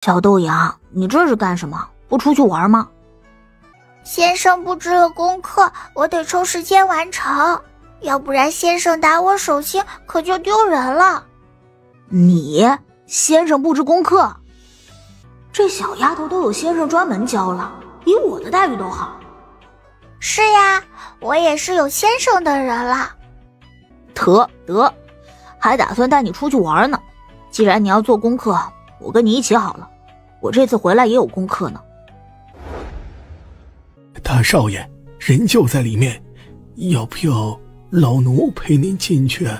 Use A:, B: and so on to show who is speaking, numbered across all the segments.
A: 小豆芽，你这是干什么？不出去玩吗？
B: 先生布置了功课，我得抽时间完成，要不然先生打我手心可就丢人了。
A: 你先生布置功课？这小丫头都有先生专门教了，比我的待遇都好。
B: 是呀，我也是有先生的人了。
A: 得，还打算带你出去玩呢。既然你要做功课，我跟你一起好了。我这次回来也有功课呢。
C: 大少爷，人就在里面，要不要老奴陪您进去？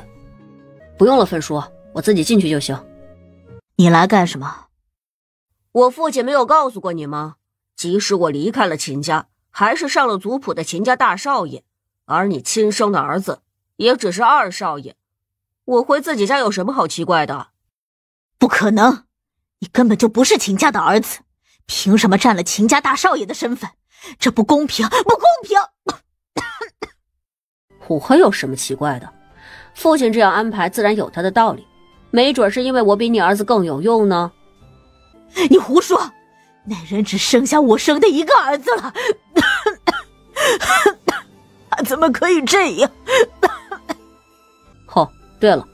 D: 不用了，分叔，我自己进去就行。
A: 你来干什么？
D: 我父亲没有告诉过你吗？即使我离开了秦家，还是上了族谱的秦家大少爷，而你亲生的儿子也只是二少爷。我回自己家有什么好奇怪的？
A: 不可能，你根本就不是秦家的儿子，凭什么占了秦家大少爷的身份？这不公平，不公平！
D: 我有什么奇怪的？父亲这样安排自然有他的道理，没准是因为我比你儿子更有用呢。
A: 你胡说，那人只剩下我生的一个儿子了，他怎么可以这样？
D: 对了，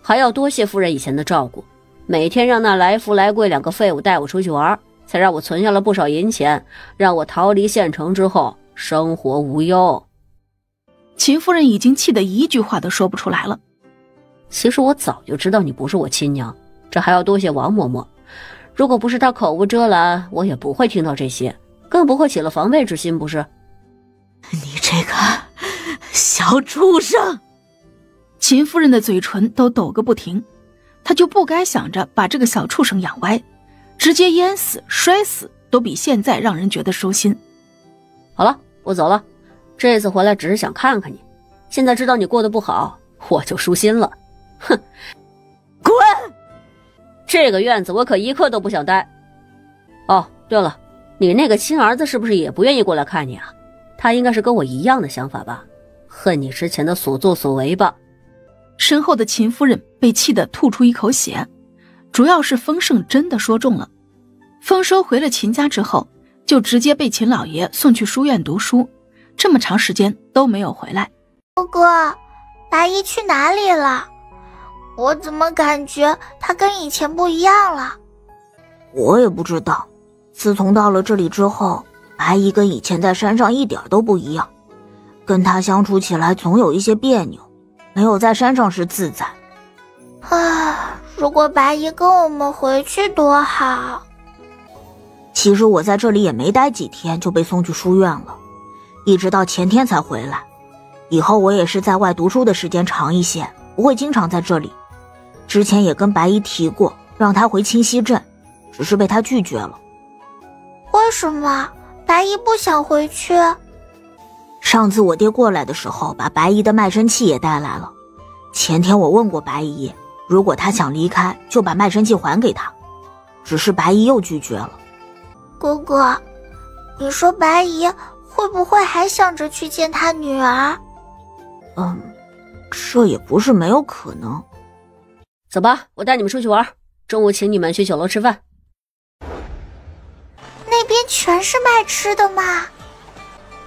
D: 还要多谢夫人以前的照顾，每天让那来福来贵两个废物带我出去玩，才让我存下了不少银钱，让我逃离县城之后生活无忧。
E: 秦夫人已经气得一句话都说不出来了。
D: 其实我早就知道你不是我亲娘，这还要多谢王嬷嬷，如果不是她口无遮拦，我也不会听到这些，更不会起了防备之心，不是？
A: 你这个小畜生！
E: 秦夫人的嘴唇都抖个不停，她就不该想着把这个小畜生养歪，直接淹死摔死都比现在让人觉得舒心。
D: 好了，我走了，这次回来只是想看看你，现在知道你过得不好，我就舒心了。哼，
A: 滚！
D: 这个院子我可一刻都不想待。哦，对了，你那个亲儿子是不是也不愿意过来看你啊？他应该是跟我一样的想法吧，恨你之前的所作所为吧。
E: 身后的秦夫人被气得吐出一口血，主要是丰盛真的说中了。丰收回了秦家之后，就直接被秦老爷送去书院读书，这么长时间都没有回来。
B: 哥哥，白姨去哪里了？我怎么感觉她跟以前不一样了？
A: 我也不知道，自从到了这里之后，白姨跟以前在山上一点都不一样，跟她相处起来总有一些别扭，没有在山上时自在。
B: 如果白姨跟我们回去多好。
A: 其实我在这里也没待几天就被送去书院了，一直到前天才回来。以后我也是在外读书的时间长一些，不会经常在这里。之前也跟白姨提过，让她回清溪镇，只是被她拒绝了。
B: 为什么白姨不想回去？
A: 上次我爹过来的时候，把白姨的卖身契也带来了。前天我问过白姨，如果她想离开，就把卖身契还给她，只是白姨又拒绝了。
B: 哥哥，你说白姨会不会还想着去见她女儿？
A: 这也不是没有可能。
D: 走吧，我带你们出去玩，中午请你们去酒楼吃饭。
B: 那边全是卖吃的吗？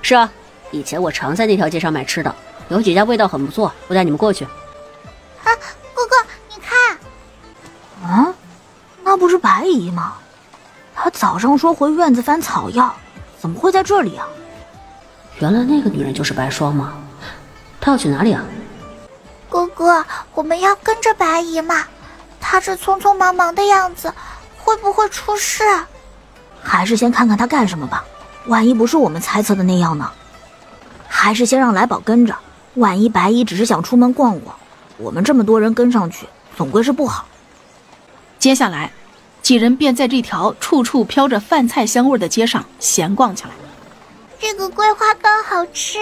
D: 是啊，以前我常在那条街上买吃的，有几家味道很不错，我带你们过去。
B: 哥哥，你看。
A: 那不是白姨吗？她早上说回院子翻草药，怎么会在这里啊？
D: 原来那个女人就是白霜吗？她要去哪里啊？
B: 哥哥，我们要跟着白姨吗？她这匆匆忙忙的样子，会不会出事？
A: 还是先看看她干什么吧，万一不是我们猜测的那样呢？还是先让来宝跟着，万一白姨只是想出门逛逛，我们这么多人跟上去，总归是不好。
E: 接下来，几人便在这条处处飘着饭菜香味的街上闲逛起来。
B: 这个桂花糕好吃。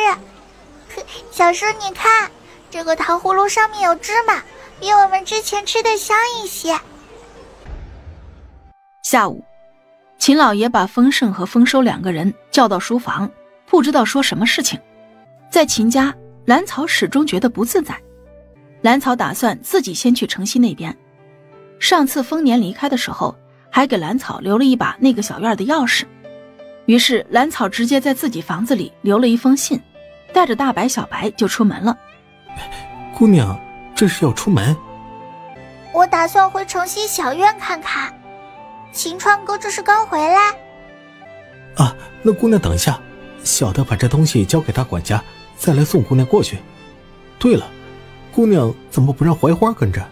B: 小叔，你看，这个糖葫芦上面有芝麻，比我们之前吃的香一些。
E: 下午，秦老爷把丰盛和丰收两个人叫到书房，不知道说什么事情。在秦家，兰草始终觉得不自在。兰草打算自己先去城西那边。上次丰年离开的时候，还给兰草留了一把那个小院的钥匙。于是兰草直接在自己房子里留了一封信，带着大白小白就出门了。
C: 姑娘，这是要出门？
B: 我打算回城西小院看看。秦川哥这是刚回来？
C: 啊，那姑娘等一下，小的把这东西交给大管家，再来送姑娘过去。对了，姑娘怎么不让槐花跟着？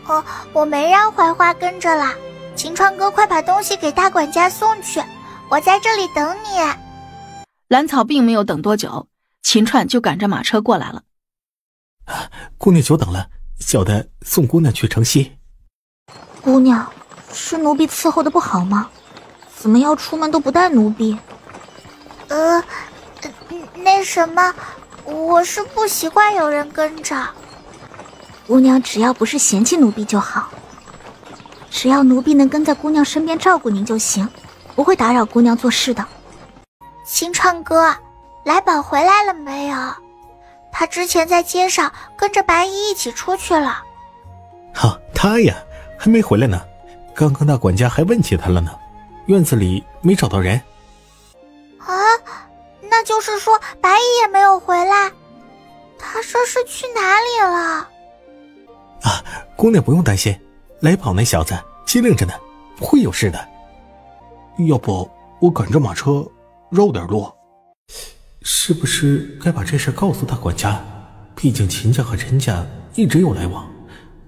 B: 哦，我没让槐花跟着啦。秦川哥，快把东西给大管家送去，我在这里等你。
E: 兰草并没有等多久，秦川就赶着马车过来了。
C: 姑娘久等了，小的送姑娘去城西。
A: 姑娘，是奴婢伺候的不好吗？怎么要出门都不带奴婢？
B: 那什么，我是不习惯有人跟着。
A: 姑娘只要不是嫌弃奴婢就好，只要奴婢能跟在姑娘身边照顾您就行，不会打扰姑娘做事的。
B: 秦川哥，来宝回来了没有？他之前在街上跟着白衣一起出去了。
C: 好，他呀还没回来呢，刚刚大管家还问起他了呢，院子里没找到人。
B: 啊，那就是说白衣也没有回来？他这是去哪里了？
C: 啊，姑娘不用担心，来宝那小子机灵着呢，不会有事的。要不我赶着马车绕点路？是不是该把这事告诉大管家？毕竟秦家和陈家一直有来往，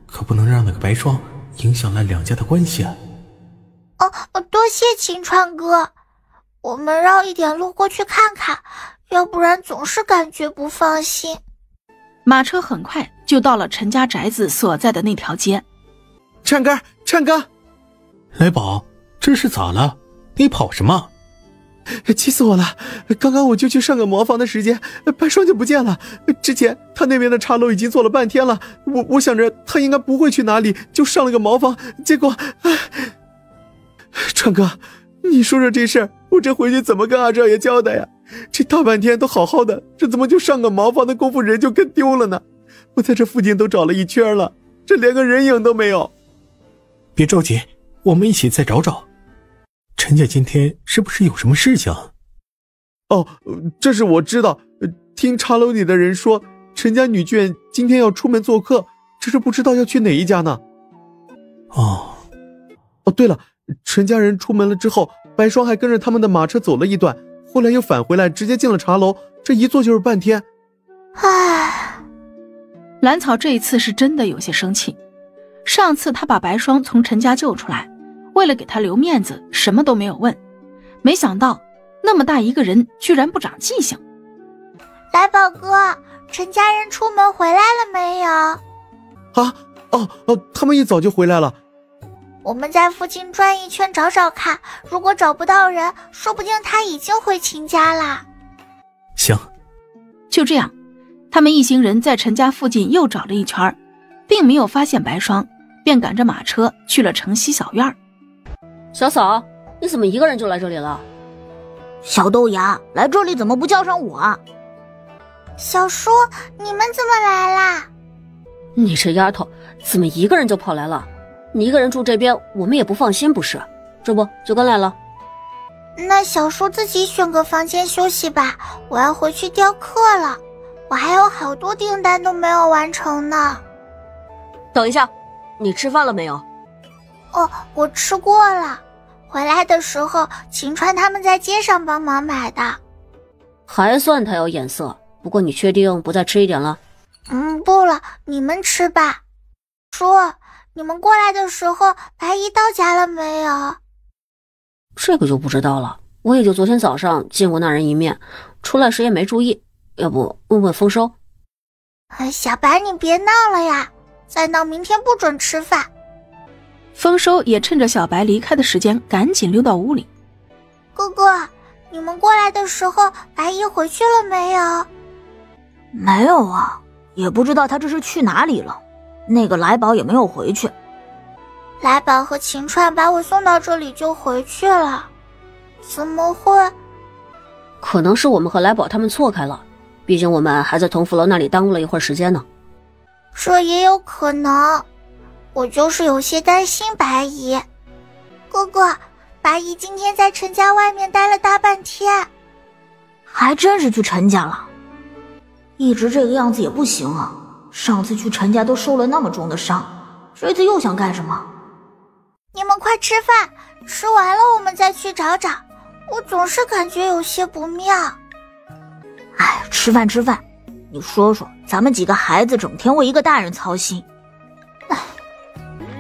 C: 可不能让那个白霜影响了两家的关系啊。
B: 多谢秦川哥，我们绕一点路过去看看，要不然总是感觉不放心。
E: 马车很快就到了陈家宅子所在的那条街。
C: 灿哥，灿哥，来宝，这是咋了？你跑什么？
F: 气死我了！刚刚我就去上个茅房的时间，白霜就不见了。之前他那边的茶楼已经做了半天了，我想着他应该不会去哪里，就上了个茅房，结果……川哥，你说说这事儿，我这回去怎么跟阿少爷交代呀？这大半天都好好的，这怎么就上个茅房的功夫人就跟丢了呢？我在这附近都找了一圈了，这连个人影都没有。
C: 别着急，我们一起再找找。陈家今天是不是有什么事情？
F: 哦，这是我知道，听茶楼里的人说，陈家女眷今天要出门做客，只是不知道要去哪一家呢。
C: 哦，
F: 对了，陈家人出门了之后，白霜还跟着他们的马车走了一段，后来又返回来，直接进了茶楼，这一坐就是半天。
B: 唉，
E: 兰草这一次是真的有些生气。上次他把白霜从陈家救出来，为了给他留面子，什么都没有问，没想到那么大一个人居然不长记性。
B: 来宝哥，陈家人出门回来了没有？
F: 他们一早就回来了。
B: 我们在附近转一圈找找看，如果找不到人，说不定他已经回秦家啦。
C: 行。
E: 就这样，他们一行人在陈家附近又找了一圈，并没有发现白霜，便赶着马车去了城西小院。
D: 小嫂，你怎么一个人就来这里了？
A: 小豆芽，来这里怎么不叫上我啊？
B: 小叔，你们怎么来啦？
D: 你这丫头怎么一个人就跑来了？你一个人住这边，我们也不放心不是？这不就跟来了？
B: 那小叔自己选个房间休息吧，我要回去雕刻了，我还有好多订单都没有完成呢。
D: 等一下，你吃饭了没有？
B: 我吃过了，回来的时候秦川他们在街上帮忙买的。
D: 还算他有眼色，不过你确定不再吃一点了？
B: 不了，你们吃吧。叔，你们过来的时候白衣到家了没有？
D: 这个就不知道了，我也就昨天早上见过那人一面，出来时也没注意，要不问问丰收。
B: 小白你别闹了呀，再闹明天不准吃饭。
E: 丰收也趁着小白离开的时间赶紧溜到屋里。
B: 哥哥，你们过来的时候白衣回去了没有？
A: 没有啊，也不知道他这是去哪里了，那个来宝也没有回去。
B: 来宝和秦川把我送到这里就回去了，怎么会？
D: 可能是我们和来宝他们错开了，毕竟我们还在同福楼那里耽误了一会儿时间呢。
B: 这也有可能，我就是有些担心白衣。哥哥，白姨今天在陈家外面待了大半天。
A: 还真是去陈家了。一直这个样子也不行啊，上次去陈家都受了那么重的伤，这次又想干什么？
B: 你们快吃饭，吃完了我们再去找找。我总是感觉有些不妙。
A: 哎，吃饭吃饭，你说说，咱们几个孩子整天为一个大人操心。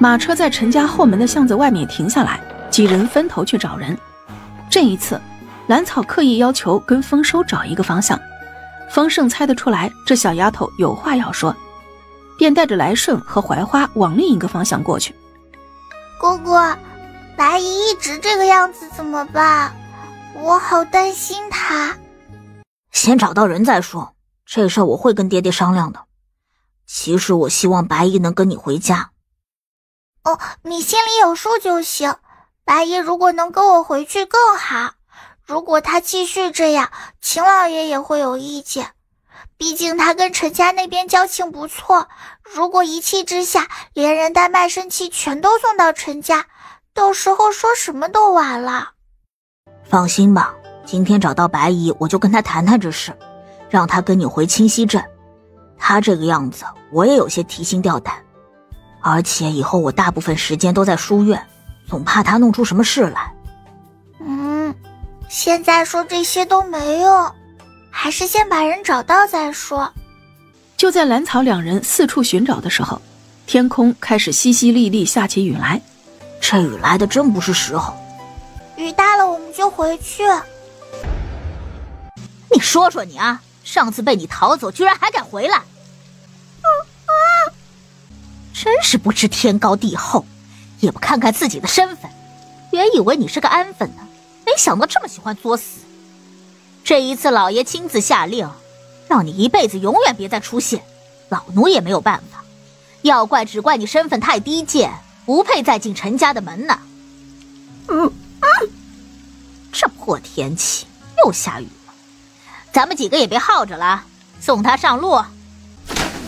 E: 马车在陈家后门的巷子外面停下来，几人分头去找人。这一次兰草刻意要求跟丰收找一个方向，丰盛猜得出来这小丫头有话要说，便带着来顺和槐花往另一个方向过去。
B: 哥哥，白姨一直这个样子怎么办？我好担心她。
A: 先找到人再说，这事儿我会跟爹爹商量的。其实我希望白姨能跟你回家。
B: 哦，你心里有数就行。白姨如果能跟我回去更好，如果她继续这样，秦老爷也会有意见。毕竟他跟陈家那边交情不错，如果一气之下连人带卖身契全都送到陈家，到时候说什么都晚了。
A: 放心吧，今天找到白姨，我就跟她谈谈这事，让她跟你回清溪镇。她这个样子我也有些提心吊胆，而且以后我大部分时间都在书院，总怕她弄出什么事来。
B: 现在说这些都没用，还是先把人找到再说。
E: 就在兰草两人四处寻找的时候，天空开始淅淅沥沥下起雨来。
A: 这雨来的真不是时候。
B: 雨大了我们就回去。
A: 你说说你啊，上次被你逃走居然还敢回来。真是不知天高地厚，也不看看自己的身份，原以为你是个安分呢，没想到这么喜欢作死。这一次老爷亲自下令，让你一辈子永远别再出现，老奴也没有办法，要怪只怪你身份太低贱，不配再进陈家的门呢。这破天气又下雨了，咱们几个也别耗着了，送他上路。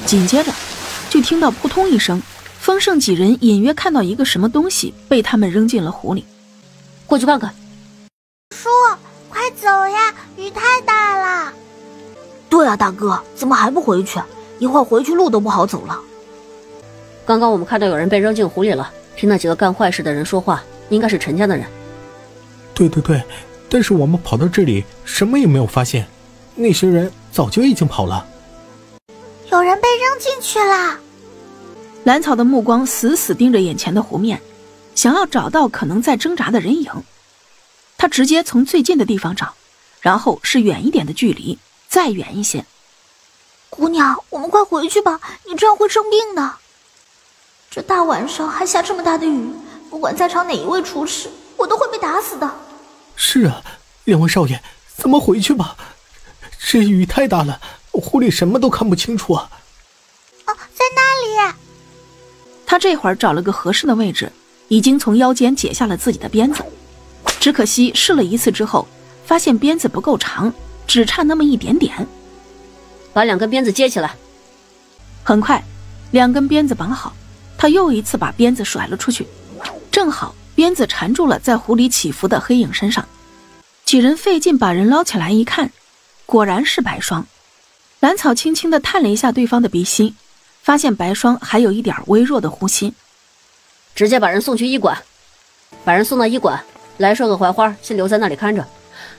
E: 紧接着就听到扑通一声，丰盛几人隐约看到一个什么东西被他们扔进了湖里。
D: 过去看看。
B: 叔，快走呀，雨太大了。
A: 对啊，大哥，怎么还不回去？一会儿回去路都不好走了。
D: 刚刚我们看到有人被扔进湖里了，听那几个干坏事的人说话，应该是陈家的人。
C: 对，但是我们跑到这里什么也没有发现，那些人早就已经跑了。
B: 有人被扔进去了。
E: 兰草的目光死死盯着眼前的湖面，想要找到可能在挣扎的人影。他直接从最近的地方找，然后是远一点的距离，再远一些。
A: 姑娘，我们快回去吧，你这样会生病的。这大晚上还下这么大的雨，不管在场哪一位出事，我都会被打死的。
C: 是啊，两位少爷，咱们回去吧，这雨太大了，湖里什么都看不清楚啊。
B: 在那里。
E: 他这会儿找了个合适的位置，已经从腰间解下了自己的鞭子，只可惜试了一次之后，发现鞭子不够长，只差那么一点点。
D: 把两根鞭子接起来。
E: 很快两根鞭子绑好，他又一次把鞭子甩了出去，正好鞭子缠住了在湖里起伏的黑影身上。几人费劲把人捞起来一看，果然是白霜。兰草轻轻地探了一下对方的鼻息，发现白霜还有一点微弱的呼吸。
D: 直接把人送去医馆。把人送到医馆，来顺和槐花先留在那里看着，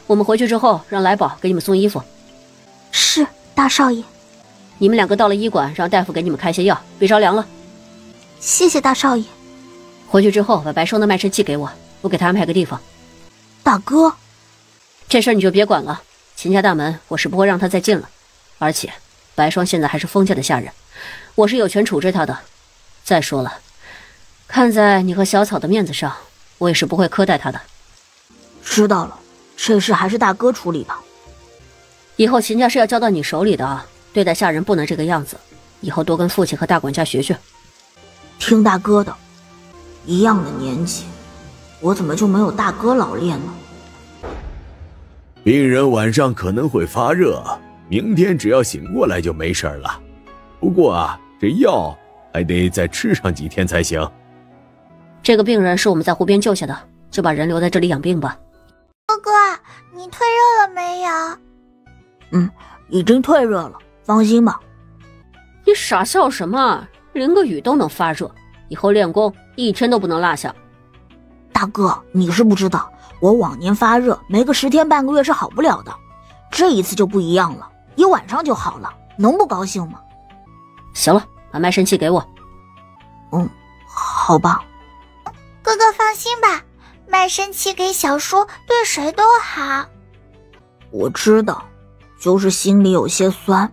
D: 我们回去之后让来宝给你们送衣服。
A: 是，大少爷。
D: 你们两个到了医馆，让大夫给你们开些药，别着凉了。
A: 谢谢大少爷。
D: 回去之后把白霜的卖身契给我，我给他安排个地方。
A: 大哥，
D: 这事儿你就别管了，秦家大门我是不会让他再进了，而且白霜现在还是封家的下人，我是有权处置他的。再说了，看在你和小草的面子上，我也是不会苛待他的。
A: 知道了，这事还是大哥处理吧。
D: 以后秦家是要交到你手里的啊，对待下人不能这个样子，以后多跟父亲和大管家学学。
A: 听大哥的，一样的年纪，我怎么就没有大哥老练呢？
F: 病人晚上可能会发热，明天只要醒过来就没事了。不过啊，这药还得再吃上几天才行。
D: 这个病人是我们在湖边救下的，就把人留在这里养病吧。
B: 哥哥，你退热了没有？
A: 已经退热了，放心吧。
D: 你傻笑什么？淋个雨都能发热，以后练功一天都不能落下。
A: 大哥，你是不知道，我往年发热没个10天半个月是好不了的，这一次就不一样了，1晚上就好了，能不高兴吗？
D: 行了，把卖身契给我。
A: 好吧。
B: 哥哥放心吧，卖身契给小叔对谁都好。
A: 我知道，就是心里有些酸。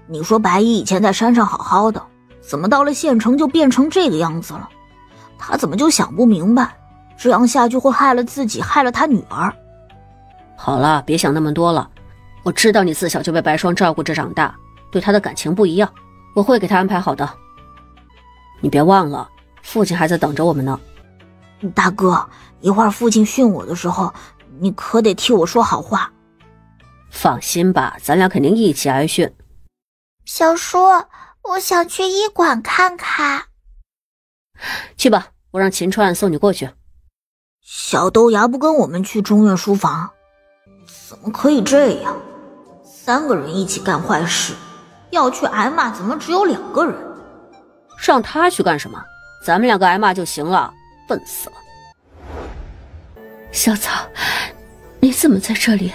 A: 你说白衣以前在山上好好的，怎么到了县城就变成这个样子了？他怎么就想不明白，这样下去会害了自己，害了他女儿。
D: 好了，别想那么多了。我知道你自小就被白霜照顾着长大，对他的感情不一样，我会给他安排好的。你别忘了，父亲还在等着我们呢。
A: 大哥，一会儿父亲训我的时候，你可得替我说好话。
D: 放心吧，咱俩肯定一起挨训。
B: 小叔，我想去医馆看看。
D: 去吧，我让秦川送你过去。
A: 小豆芽不跟我们去中院书房，怎么可以这样？3个人一起干坏事，要去挨骂，怎么只有2个人？
D: 让他去干什么？咱们2个挨骂就行了，笨死了。
E: 小草，你怎么在这里？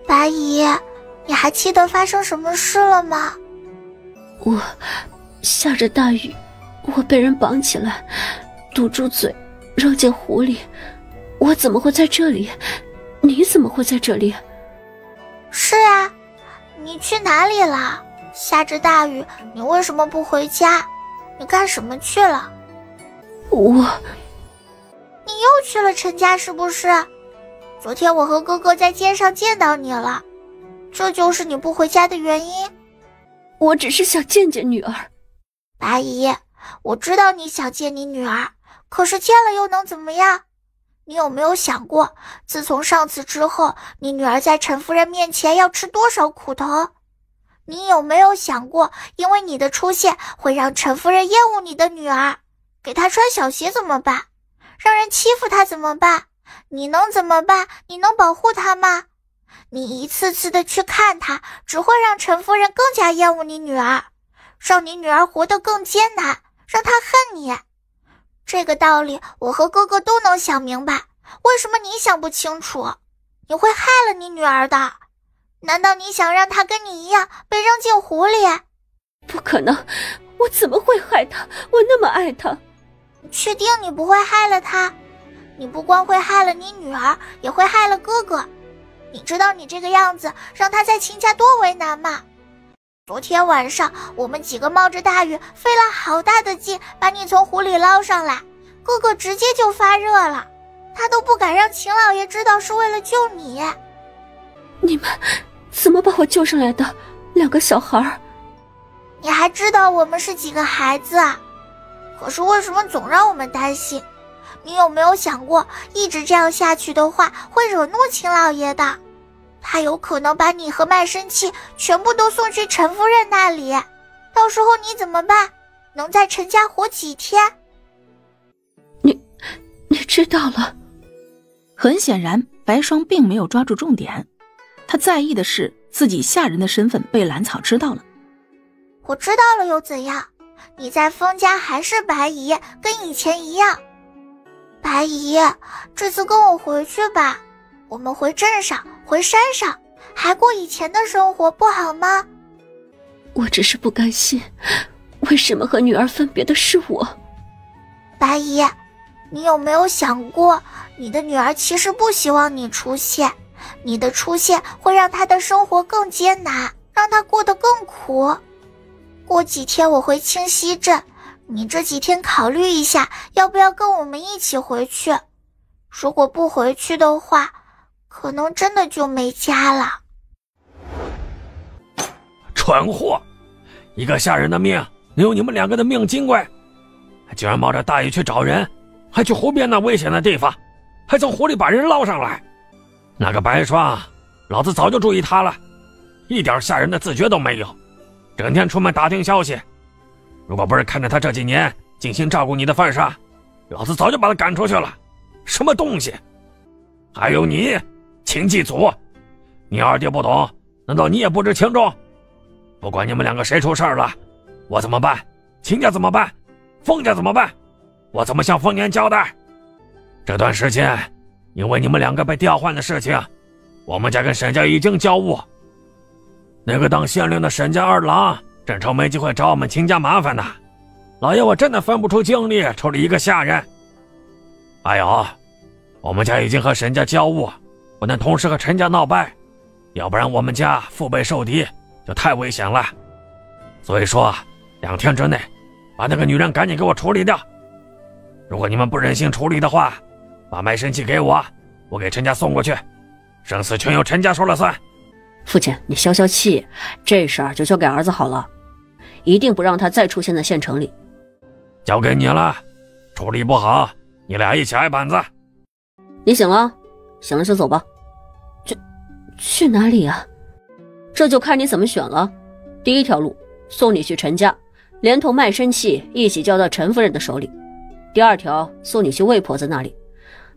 B: 白姨，你还记得发生什么事了吗？
E: 我下着大雨，我被人绑起来，堵住嘴，扔进湖里。我怎么会在这里？你怎么会在这里？
B: 是啊，你去哪里了？下着大雨，你为什么不回家？你干什么去了？你又去了陈家是不是？昨天我和哥哥在街上见到你了，这就是你不回家的原因？
E: 我只是想见见女儿。
B: 白姨，我知道你想见你女儿，可是见了又能怎么样？你有没有想过，自从上次之后，你女儿在陈夫人面前要吃多少苦头？你有没有想过，因为你的出现会让陈夫人厌恶你的女儿，给她穿小鞋怎么办？让人欺负她怎么办？你能怎么办？你能保护她吗？你一次次的去看她，只会让陈夫人更加厌恶你女儿，让你女儿活得更艰难，让她恨你。这个道理我和哥哥都能想明白，为什么你想不清楚？你会害了你女儿的。难道你想让她跟你一样被扔进湖里？
E: 不可能，我怎么会害她？我那么爱她。
B: 你确定你不会害了她？你不光会害了你女儿，也会害了哥哥。你知道你这个样子让他在秦家多为难吗？昨天晚上我们几个冒着大雨，费了好大的劲把你从湖里捞上来，哥哥直接就发热了，他都不敢让秦老爷知道是为了救你。
E: 你们怎么把我救上来的？2个小孩。
B: 你还知道我们是几个孩子啊？可是为什么总让我们担心？你有没有想过，一直这样下去的话，会惹怒秦老爷的？他有可能把你和卖身契全部都送去陈夫人那里，到时候你怎么办？能在陈家活几天？
E: 你知道了。很显然，白霜并没有抓住重点，他在意的是自己下人的身份被兰草知道了。
B: 我知道了又怎样？你在封家还是白姨，跟以前一样。白姨，这次跟我回去吧，我们回镇上，回山上，还过以前的生活，不好吗？
E: 我只是不甘心，为什么和女儿分别的是我？
B: 白姨，你有没有想过，你的女儿其实不希望你出现，你的出现会让她的生活更艰难，让她过得更苦。过几天我回清溪镇，你这几天考虑一下，要不要跟我们一起回去？如果不回去的话，可能真的就没家了。
G: 蠢货！一个下人的命，能有你们2个的命金贵？居然冒着大雨去找人，还去湖边那危险的地方，还从湖里把人捞上来。那个白霜，老子早就注意他了，一点下人的自觉都没有，整天出门打听消息。如果不是看着他这几年尽心照顾你的份上，老子早就把他赶出去了。什么东西？还有你，秦祭祖，你二爹不懂，难道你也不知轻重？不管你们两个谁出事了，我怎么办？秦家怎么办？封家怎么办？我怎么向丰年交代？这段时间，因为你们两个被调换的事情，我们家跟沈家已经交恶。那个当县令的沈家二郎，真愁没机会找我们秦家麻烦呢。老爷，我真的分不出精力处理一个下人。还有，我们家已经和沈家交恶，不能同时和陈家闹掰，要不然我们家腹背受敌就太危险了。所以说，2天之内把那个女人赶紧给我处理掉。如果你们不忍心处理的话，把卖身契给我，我给陈家送过去，生死全由陈家说了算。
D: 父亲，你消消气，这事儿就交给儿子好了，一定不让他再出现在县城里。
G: 交给你了，处理不好，你俩一起挨板子。
D: 你醒了？醒了就走吧。去哪里啊？这就看你怎么选了。第一条路，送你去陈家，连同卖身契一起交到陈夫人的手里。第二条，送你去魏婆子那里，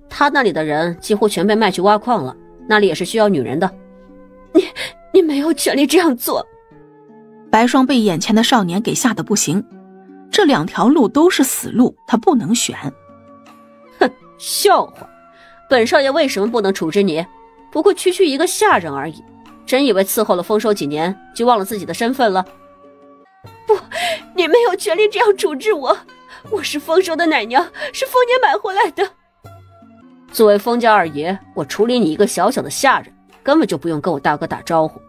D: 她那里的人几乎全被卖去挖矿了，那里也是需要女人的。你没有权利这样做。
E: 白霜被眼前的少年给吓得不行，这2条路都是死路，他不能选。
D: 哼，笑话，本少爷为什么不能处置你？不过区区一个下人而已，真以为伺候了丰收几年就忘了自己的身份了？不，你没有权利这样处置我，我是丰收的奶娘，是丰年买回来的。作为丰家二爷，我处理你一个小小的下人，根本就不用跟我大哥打招呼。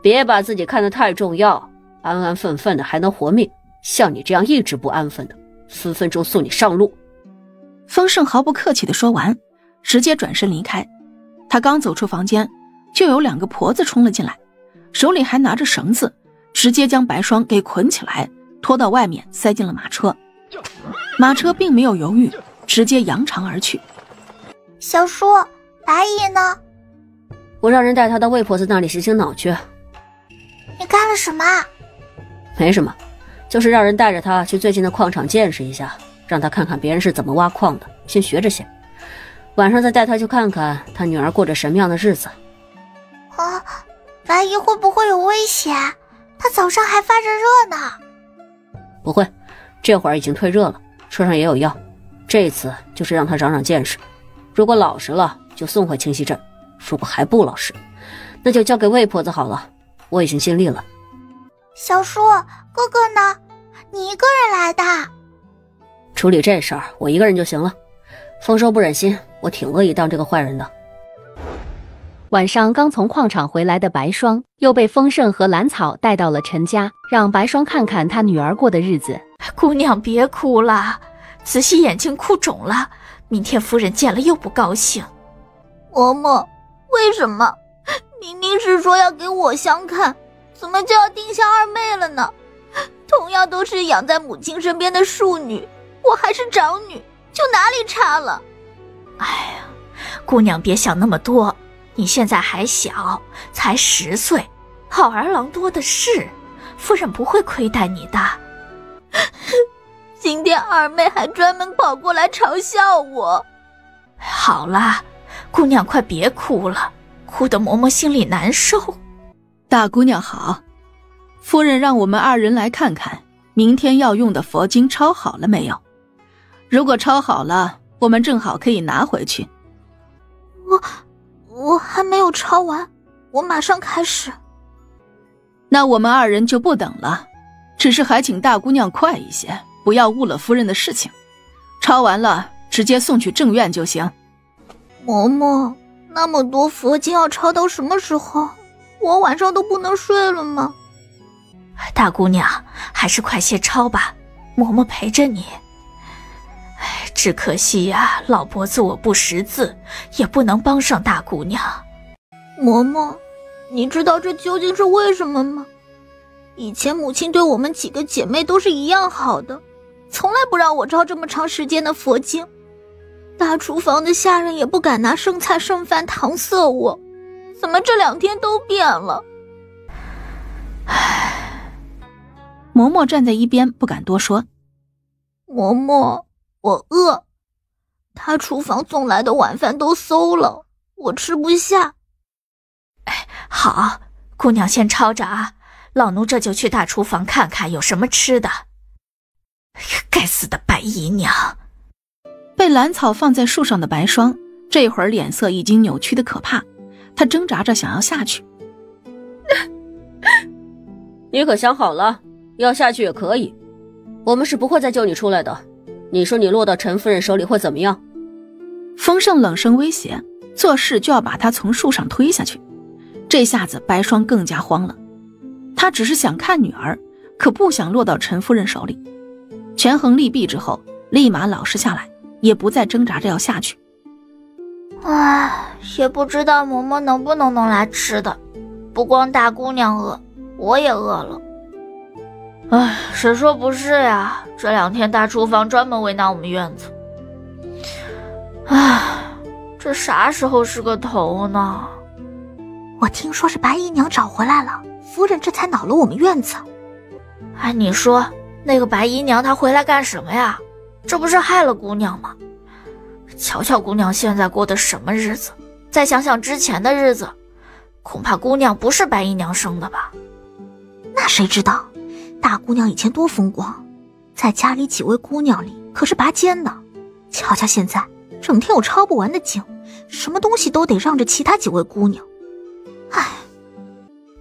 D: 别把自己看得太重要，安安分分的还能活命，像你这样一直不安分的，分分钟送你上路。
E: 丰盛毫不客气地说完，直接转身离开。他刚走出房间，就有2个婆子冲了进来，手里还拿着绳子，直接将白霜给捆起来，拖到外面塞进了马车。马车并没有犹豫，直接扬长而去。
B: 小叔，白姨呢？
D: 我让人带她到魏婆子那里洗洗脑去。
B: 你干了什么？
D: 没什么，就是让人带着她去最近的矿场见识一下，让她看看别人是怎么挖矿的，先学着些。晚上再带她去看看她女儿过着什么样的日子。
B: 啊，白姨会不会有危险？她早上还发着热呢。
D: 不会，这会儿已经退热了，车上也有药。这次就是让她长长见识，如果老实了就送回清溪镇，如果还不老实，那就交给魏婆子好了。我已经尽力了。
B: 小叔，哥哥呢？你一个人来的？
D: 处理这事儿我一个人就行了。丰收不忍心，我挺乐意当这个坏人的。
H: 晚上刚从矿场回来的白霜，又被丰盛和兰草带到了陈家，让白霜看看她女儿过的日子。
I: 姑娘别哭了，仔细眼睛哭肿了，明天夫人见了又不高兴。
B: 嬷嬷，为什么？明明是说要给我相看，怎么就要定下二妹了呢？同样都是养在母亲身边的庶女，我还是长女，就哪里差了？
I: 哎呀，姑娘别想那么多，你现在还小，才10岁，好儿郎多的是，夫人不会亏待你的。
B: 今天二妹还专门跑过来嘲笑我。
I: 好了，姑娘快别哭了，哭得嬷嬷心里难受。
E: 大姑娘好，夫人让我们2人来看看明天要用的佛经抄好了没有。如果抄好了，我们正好可以拿回去。
B: 我还没有抄完，我马上开始。
E: 那我们2人就不等了，只是还请大姑娘快一些，不要误了夫人的事情。抄完了直接送去正院就行。
B: 嬷嬷，那么多佛经要抄到什么时候？我晚上都不能睡了吗？
I: 大姑娘，还是快些抄吧，嬷嬷陪着你。只可惜呀，老婆子我不识字，也不能帮上大姑娘。
B: 嬷嬷，你知道这究竟是为什么吗？以前母亲对我们几个姐妹都是一样好的，从来不让我抄这么长时间的佛经。大厨房的下人也不敢拿剩菜剩饭搪塞我，怎么这2天都变了？
E: 嬷嬷站在一边不敢多说。
B: 嬷嬷，我饿，
A: 他厨房送来的晚饭都馊了，我吃不下。
I: 好，姑娘先抄着啊，老奴这就去大厨房看看有什么吃的。该死的白姨娘！
E: 被兰草放在树上的白霜，这会儿脸色已经扭曲的可怕，她挣扎着想要下去。
D: 你可想好了，要下去也可以，我们是不会再救你出来的。你说你落到陈夫人手里会怎么样？
E: 丰盛冷声威胁，做事就要把她从树上推下去。这下子白霜更加慌了，她只是想看女儿，可不想落到陈夫人手里。权衡利弊之后，立马老实下来，也不再挣扎着要下去。
B: 也不知道嬷嬷能不能弄来吃的，不光大姑娘饿，我也饿了。谁说不是呀？这2天大厨房专门为难我们院子。这啥时候是个头呢？
A: 我听说是白姨娘找回来了，夫人这才恼了我们院子。
B: 你说那个白姨娘她回来干什么呀？这不是害了姑娘吗？瞧瞧姑娘现在过的什么日子，再想想之前的日子，恐怕姑娘不是白姨娘生的吧？
A: 那谁知道，大姑娘以前多风光，在家里几位姑娘里可是拔尖的。瞧瞧现在，整天有抄不完的经，什么东西都得让着其他几位姑娘。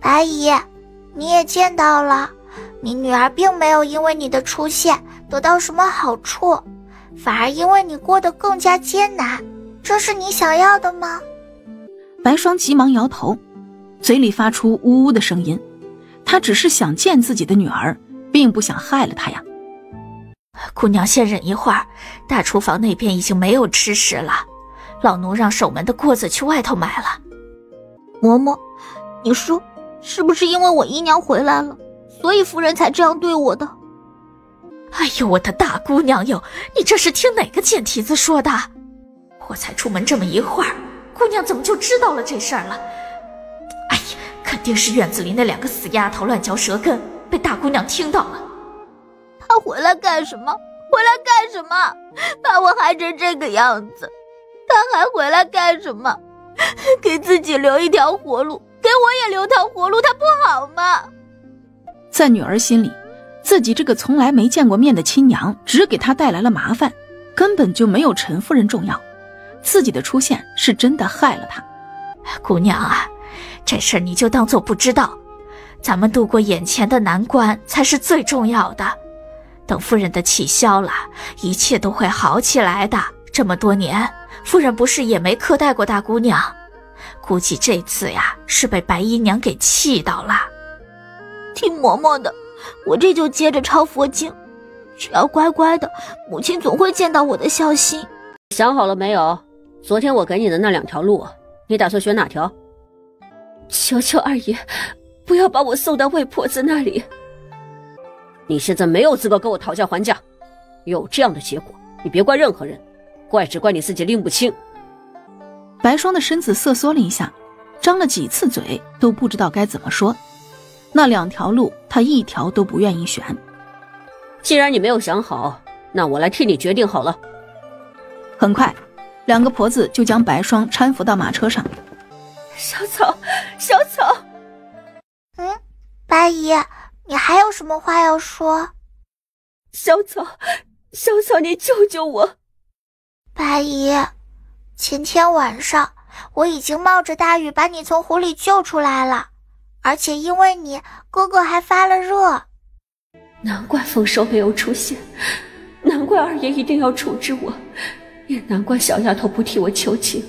B: 白姨，你也见到了，你女儿并没有因为你的出现得到什么好处，反而因为你过得更加艰难，这是你想要的吗？
E: 白霜急忙摇头，嘴里发出呜呜的声音。她只是想见自己的女儿，并不想害了她呀。
I: 姑娘先忍一会儿，大厨房那边已经没有吃食了，老奴让守门的锅子去外头买了。
A: 嬷嬷，你说是不是因为我姨娘回来了，所以夫人才这样对我的？
I: 哎呦，我的大姑娘哟，你这是听哪个贱蹄子说的？我才出门这么一会儿，姑娘怎么就知道了这事儿了？哎呀，肯定是院子里那2个死丫头乱嚼舌根，被大姑娘听到了。
A: 她回来干什么？回来干什么？把我害成这个样子，她还回来干什么？给自己留一条活路，给我也留条活路，她不好吗？
E: 在女儿心里，自己这个从来没见过面的亲娘只给她带来了麻烦，根本就没有陈夫人重要。自己的出现是真的害了她。
I: 姑娘啊，这事儿你就当作不知道，咱们度过眼前的难关才是最重要的。等夫人的气消了，一切都会好起来的。这么多年，夫人不是也没苛待过大姑娘，估计这次呀是被白姨娘给气到了。
A: 听嬷嬷的，我这就接着抄佛经，只要乖乖的，母亲总会见到我的孝心。
D: 想好了没有？昨天我给你的那2条路，你打算选哪条？
J: 求求二爷，不要把我送到魏婆子那里。
D: 你现在没有资格跟我讨价还价，有这样的结果，你别怪任何人，只怪你自己拎不清。
E: 白霜的身子瑟缩了一下，张了几次嘴都不知道该怎么说。那2条路她1条都不愿意选。
D: 既然你没有想好，那我来替你决定好了。
E: 很快2个婆子就将白霜搀扶到马车上。
J: 小草，小草。
B: 白姨，你还有什么话要说？
J: 小草，小草，你救救我！
B: 白姨，前天晚上我已经冒着大雨把你从湖里救出来了，而且因为你，哥哥还发了热。
J: 难怪丰收没有出现，难怪二爷一定要处置我，也难怪小丫头不替我求情。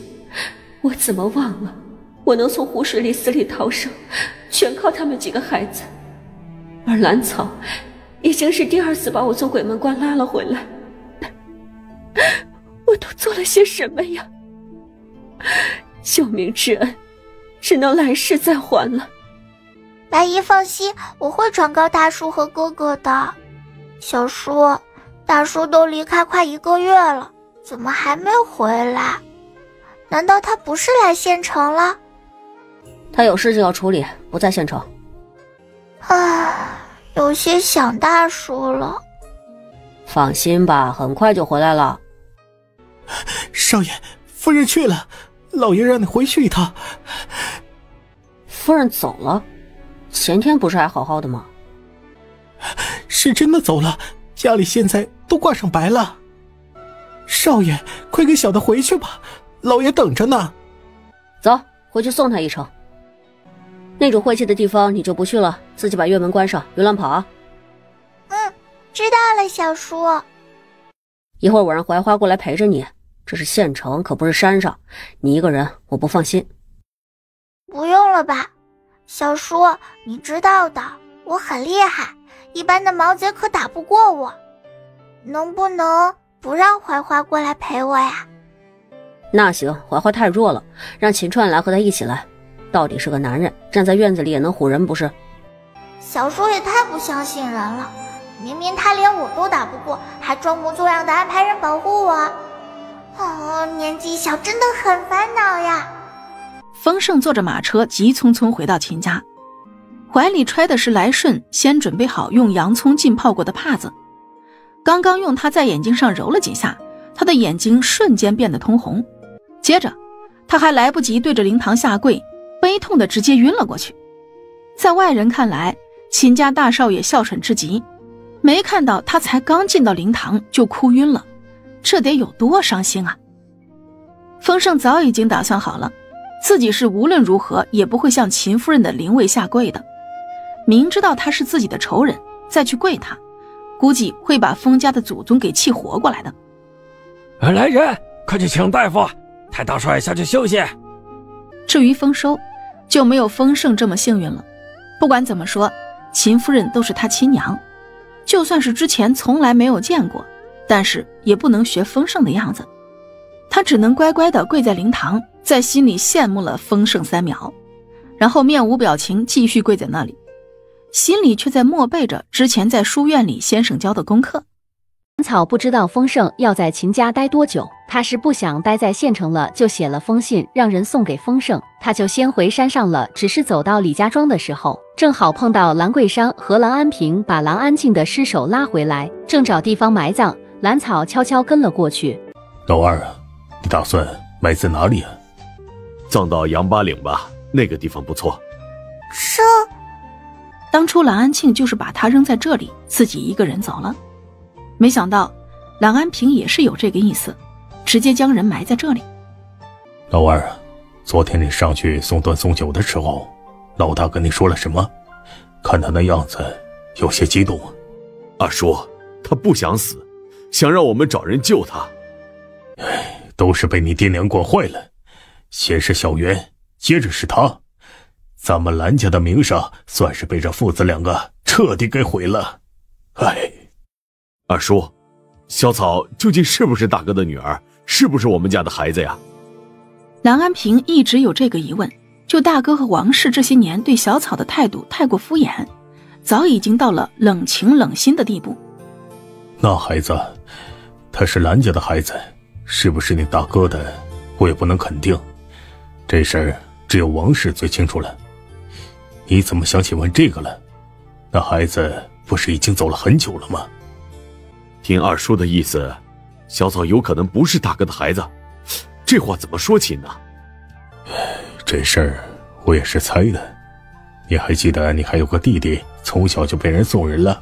J: 我怎么忘了，我能从湖水里死里逃生，全靠他们几个孩子。而兰草已经是第2次把我从鬼门关拉了回来。我都做了些什么呀？救命之恩只能来世再还了。
B: 白姨放心，我会转告大叔和哥哥的。小叔，大叔都离开快1个月了，怎么还没回来？难道他不是来县城了？
D: 他有事情要处理，不在县城。
B: 有些想大叔了。
D: 放心吧，很快就回来了。
C: 少爷，夫人去了，老爷让你回去一趟。
D: 夫人走了？前天不是还好好的吗？
C: 是真的走了，家里现在都挂上白了。少爷，快给小的回去吧，老爷等着呢。
D: 走，回去送他一程。那种晦气的地方你就不去了，自己把院门关上，别乱跑啊。
B: 知道了，小叔。
D: 一会儿我让槐花过来陪着你，这是县城，可不是山上，你一个人我不放心。
B: 不用了吧，小叔，你知道的，我很厉害，一般的毛贼可打不过我。能不能不让槐花过来陪我呀？
D: 那行，槐花太弱了，让秦川来和他一起来。到底是个男人，站在院子里也能唬人不是？
B: 小叔也太不相信人了，明明他连我都打不过，还装模作样的安排人保护我。年纪小真的很烦恼呀。
E: 丰盛坐着马车急匆匆回到秦家，怀里揣的是来顺先准备好用洋葱浸泡过的帕子，刚刚用它在眼睛上揉了几下，他的眼睛瞬间变得通红，接着他还来不及对着灵堂下跪，悲痛的直接晕了过去。在外人看来，秦家大少爷孝顺至极，没看到他才刚进到灵堂就哭晕了，这得有多伤心啊。丰盛早已经打算好了，自己是无论如何也不会向秦夫人的灵位下跪的，明知道他是自己的仇人，再去跪他，估计会把封家的祖宗给气活过来的。
G: 来人，快去请大夫，太大少爷下去休息。
E: 至于丰收，就没有丰盛这么幸运了。不管怎么说，秦夫人都是他亲娘，就算是之前从来没有见过，但是也不能学丰盛的样子。他只能乖乖地跪在灵堂，在心里羡慕了丰盛3秒，然后面无表情继续跪在那里，心里却在默背着之前在书院里先生教的功课。
H: 兰草不知道丰盛要在秦家待多久，他是不想待在县城了，就写了封信让人送给丰盛，他就先回山上了。只是走到李家庄的时候，正好碰到兰桂山和兰安平把兰安静的尸首拉回来，正找地方埋葬。兰草悄悄跟了过去。
C: 老二啊，你打算埋在哪里啊？
F: 葬到杨八岭吧，那个地方不错。
E: 当初兰安庆就是把他扔在这里，自己一个人走了。没想到兰安平也是有这个意思，直接将人埋在这里。
C: 老二啊，昨天你上去送端送酒的时候，老大跟你说了什么？看他那样子有些激动。
F: 二叔，他不想死，想让我们找人救他。
C: 都是被你爹娘惯坏了，先是小袁，接着是他，咱们兰家的名声算是被这父子2个彻底给毁了。
F: 二叔，小草究竟是不是大哥的女儿，是不是我们家的孩子呀？
E: 兰安平一直有这个疑问，就大哥和王氏这些年对小草的态度太过敷衍，早已经到了冷情冷心的地步。
C: 那孩子，他是兰家的孩子，是不是你大哥的，我也不能肯定，这事儿只有王氏最清楚了。你怎么想起问这个了？那孩子不是已经走了很久了吗？
F: 听二叔的意思，小草有可能不是大哥的孩子，这话怎么说起呢？
C: 这事儿我也是猜的。你还记得你还有个弟弟，从小就被人送人了。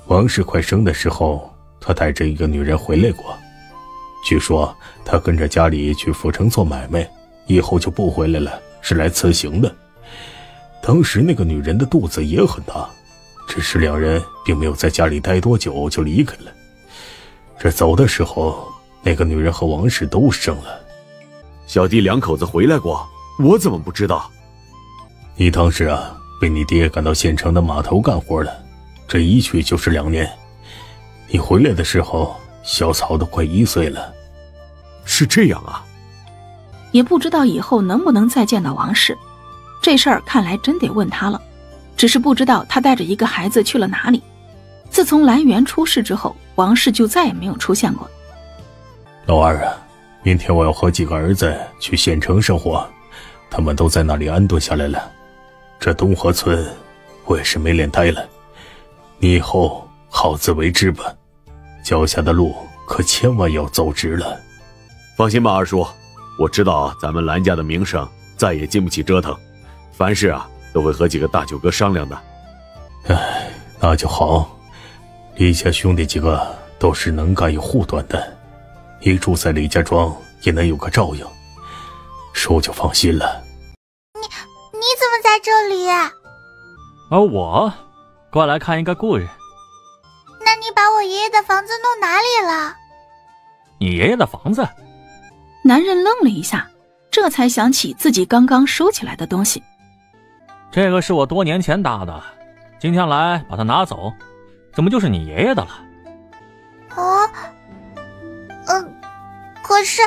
C: 王氏快生的时候，他带着一个女人回来过，据说他跟着家里去府城做买卖，以后就不回来了，是来辞行的。当时那个女人的肚子也很大，只是2人并没有在家里待多久就离开了。这走的时候，那个女人和王氏都生了。
F: 小弟2口子回来过，我怎么不知道？
C: 你当时啊，被你爹赶到县城的码头干活了，这一去就是2年。你回来的时候，小草都快1岁了。
F: 是这样啊。
E: 也不知道以后能不能再见到王氏，这事儿看来真得问他了。只是不知道他带着一个孩子去了哪里。自从兰园出事之后，王氏就再也没有出现过。
C: 老二啊，明天我要和几个儿子去县城生活，他们都在那里安顿下来了。这东河村我也是没脸待了，你以后好自为之吧，脚下的路可千万要走直了。
F: 放心吧，二叔，我知道咱们蓝家的名声再也经不起折腾，凡事都会和几个大舅哥商量的。
C: 哎，那就好。李家兄弟几个都是能干有护短的，你住在李家庄也能有个照应，叔就放心了。
B: 你怎么在这里？
K: 而我过来看一个故人。
B: 那你把我爷爷的房子弄哪里了？
K: 你爷爷的房子？
E: 男人愣了一下，这才想起自己刚刚收起来的东西。
K: 这个是我多年前搭的，今天来把它拿走，怎么就是你爷爷的了？
B: 可是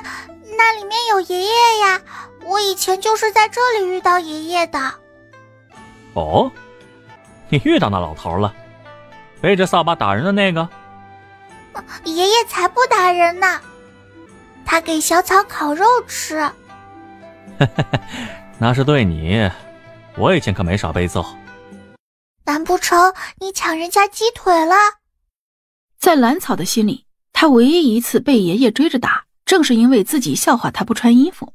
B: 那里面有爷爷呀，我以前就是在这里遇到爷爷的。
K: 哦，你遇到那老头了？背着扫把打人的那个？
B: 爷爷才不打人呢，他给小草烤肉吃。
K: 那是对你，我以前可没少被揍。
B: 难不成你抢人家鸡腿了？
E: 在蓝草的心里，他唯一一次被爷爷追着打，正是因为自己笑话他不穿衣服。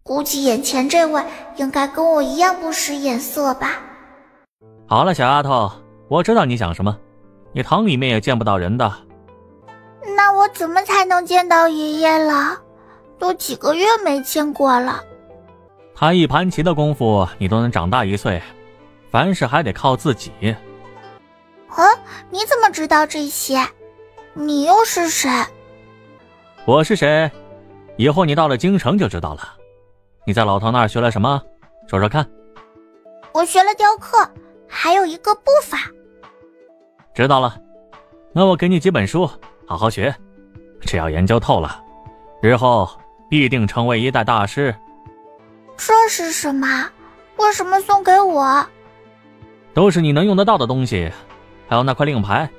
B: 估计眼前这位应该跟我一样不识眼色吧。
K: 好了，小丫头，我知道你想什么，你堂里面也见不到人的。
B: 那我怎么才能见到爷爷了？都几个月没见过了。
K: 他一盘棋的功夫，你都能长大1岁，凡事还得靠自己。
B: 你怎么知道这些？你又是谁？
K: 我是谁？以后你到了京城就知道了。你在老头那儿学了什么？说说看。
B: 我学了雕刻，还有一个步法。
K: 知道了，那我给你几本书，好好学，只要研究透了，日后必定成为一代大师。
B: 这是什么？为什么送给我？
K: 都是你能用得到的东西，还有那块令牌，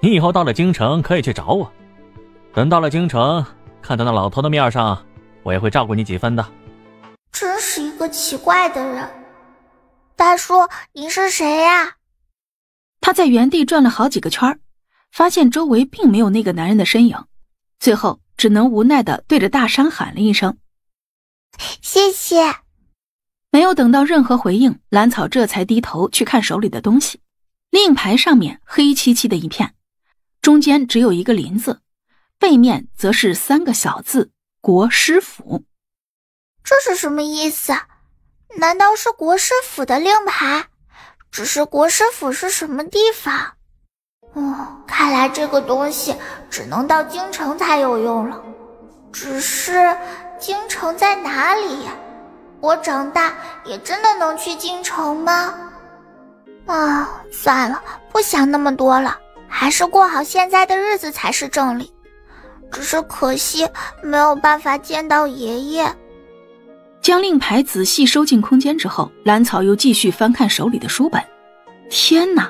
K: 你以后到了京城可以去找我。等到了京城，看在那老头的面上，我也会照顾你几分的。
B: 真是一个奇怪的人。大叔，你是谁呀？
E: 他在原地转了好几个圈，发现周围并没有那个男人的身影，最后只能无奈地对着大山喊了一声
B: 谢谢。
E: 没有等到任何回应，蓝草这才低头去看手里的东西。令牌上面黑漆漆的一片，中间只有一个林字，背面则是3个小字国师府。
B: 这是什么意思？难道是国师府的令牌？只是国师府是什么地方？看来这个东西只能到京城才有用了。只是京城在哪里呀？我长大也真的能去京城吗？算了，不想那么多了，还是过好现在的日子才是正理。只是可惜没有办法见到爷爷。
E: 将令牌仔细收进空间之后，蓝草又继续翻看手里的书本。天哪，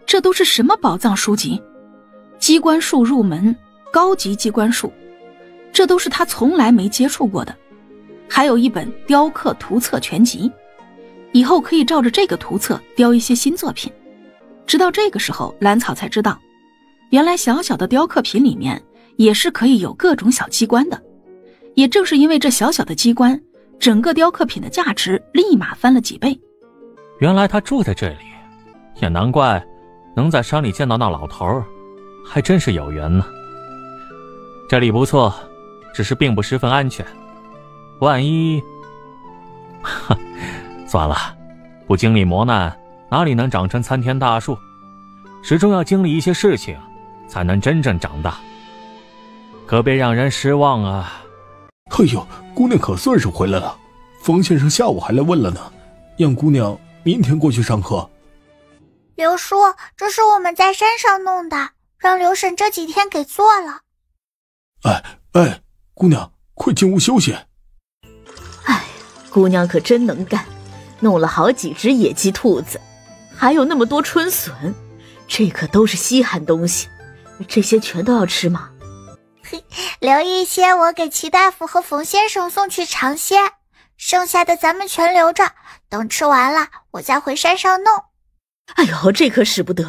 E: 这都是什么宝藏书籍？机关术入门，高级机关术，这都是他从来没接触过的。还有一本雕刻图册全集，以后可以照着这个图册雕一些新作品。直到这个时候，蓝草才知道，原来小小的雕刻品里面也是可以有各种小机关的。也正是因为这小小的机关，整个雕刻品的价值立马翻了几倍。
K: 原来他住在这里，也难怪能在山里见到那老头，还真是有缘呢。这里不错，只是并不十分安全，万一……算了，不经历磨难，哪里能长成参天大树？始终要经历一些事情，才能真正长大。可别让人失望啊！
C: 哎呦，姑娘可算是回来了。冯先生下午还来问了呢，让姑娘明天过去上课。
B: 刘叔，这是我们在山上弄的，让刘婶这几天给做了。
C: 哎，姑娘，快进屋休息。
A: 姑娘可真能干，弄了好几只野鸡兔子，还有那么多春笋，这可都是稀罕东西，这些全都要吃吗？
B: 留一些我给齐大夫和冯先生送去尝鲜，剩下的咱们全留着，等吃完了我再回山上弄。
A: 哎呦，这可使不得，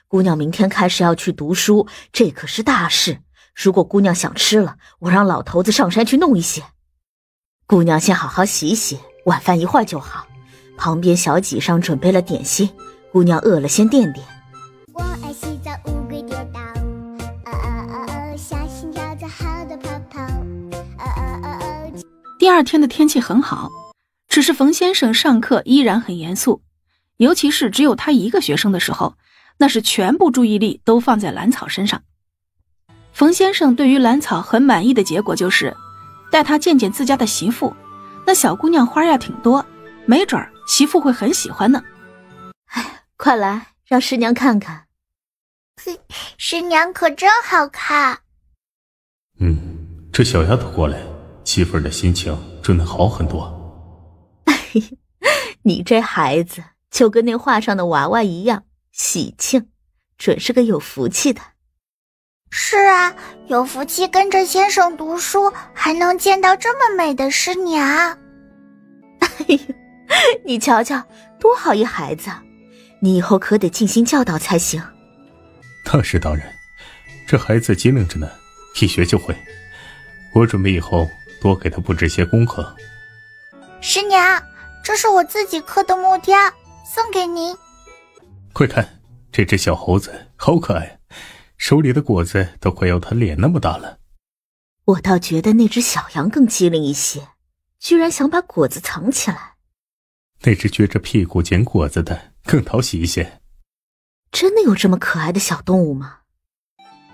A: 姑娘明天开始要去读书，这可是大事，如果姑娘想吃了，我让老头子上山去弄一些。姑娘先好好洗洗，晚饭一会儿就好。旁边小几上准备了点心，姑娘饿了先垫垫。
L: 我爱洗澡，乌龟跌倒，小心跳蚤好多泡泡，
E: 第二天的天气很好，只是冯先生上课依然很严肃，尤其是只有他一个学生的时候，那是全部注意力都放在兰草身上。冯先生对于兰草很满意的结果就是带她见见自家的媳妇，那小姑娘花样挺多，没准儿媳妇会很喜欢呢。
A: 哎，快来让师娘看看。
B: 师娘可真好看。
C: 这小丫头过来，媳妇儿的心情真的好很多。
A: 你这孩子就跟那画上的娃娃一样喜庆，准是个有福气的。
B: 是啊，有福气跟着先生读书，还能见到这么美的师娘。
A: 你瞧瞧，多好一孩子，你以后可得尽心教导才行。
C: 那是当然，这孩子机灵着呢，一学就会。我准备以后多给他布置些功课。
B: 师娘，这是我自己刻的木雕，送给您。
C: 快看，这只小猴子好可爱，手里的果子都快有他脸那么大了。
A: 我倒觉得那只小羊更机灵一些，居然想把果子藏起来。
C: 那只撅着屁股捡果子的更讨喜一些。
A: 真的有这么可爱的小动物吗？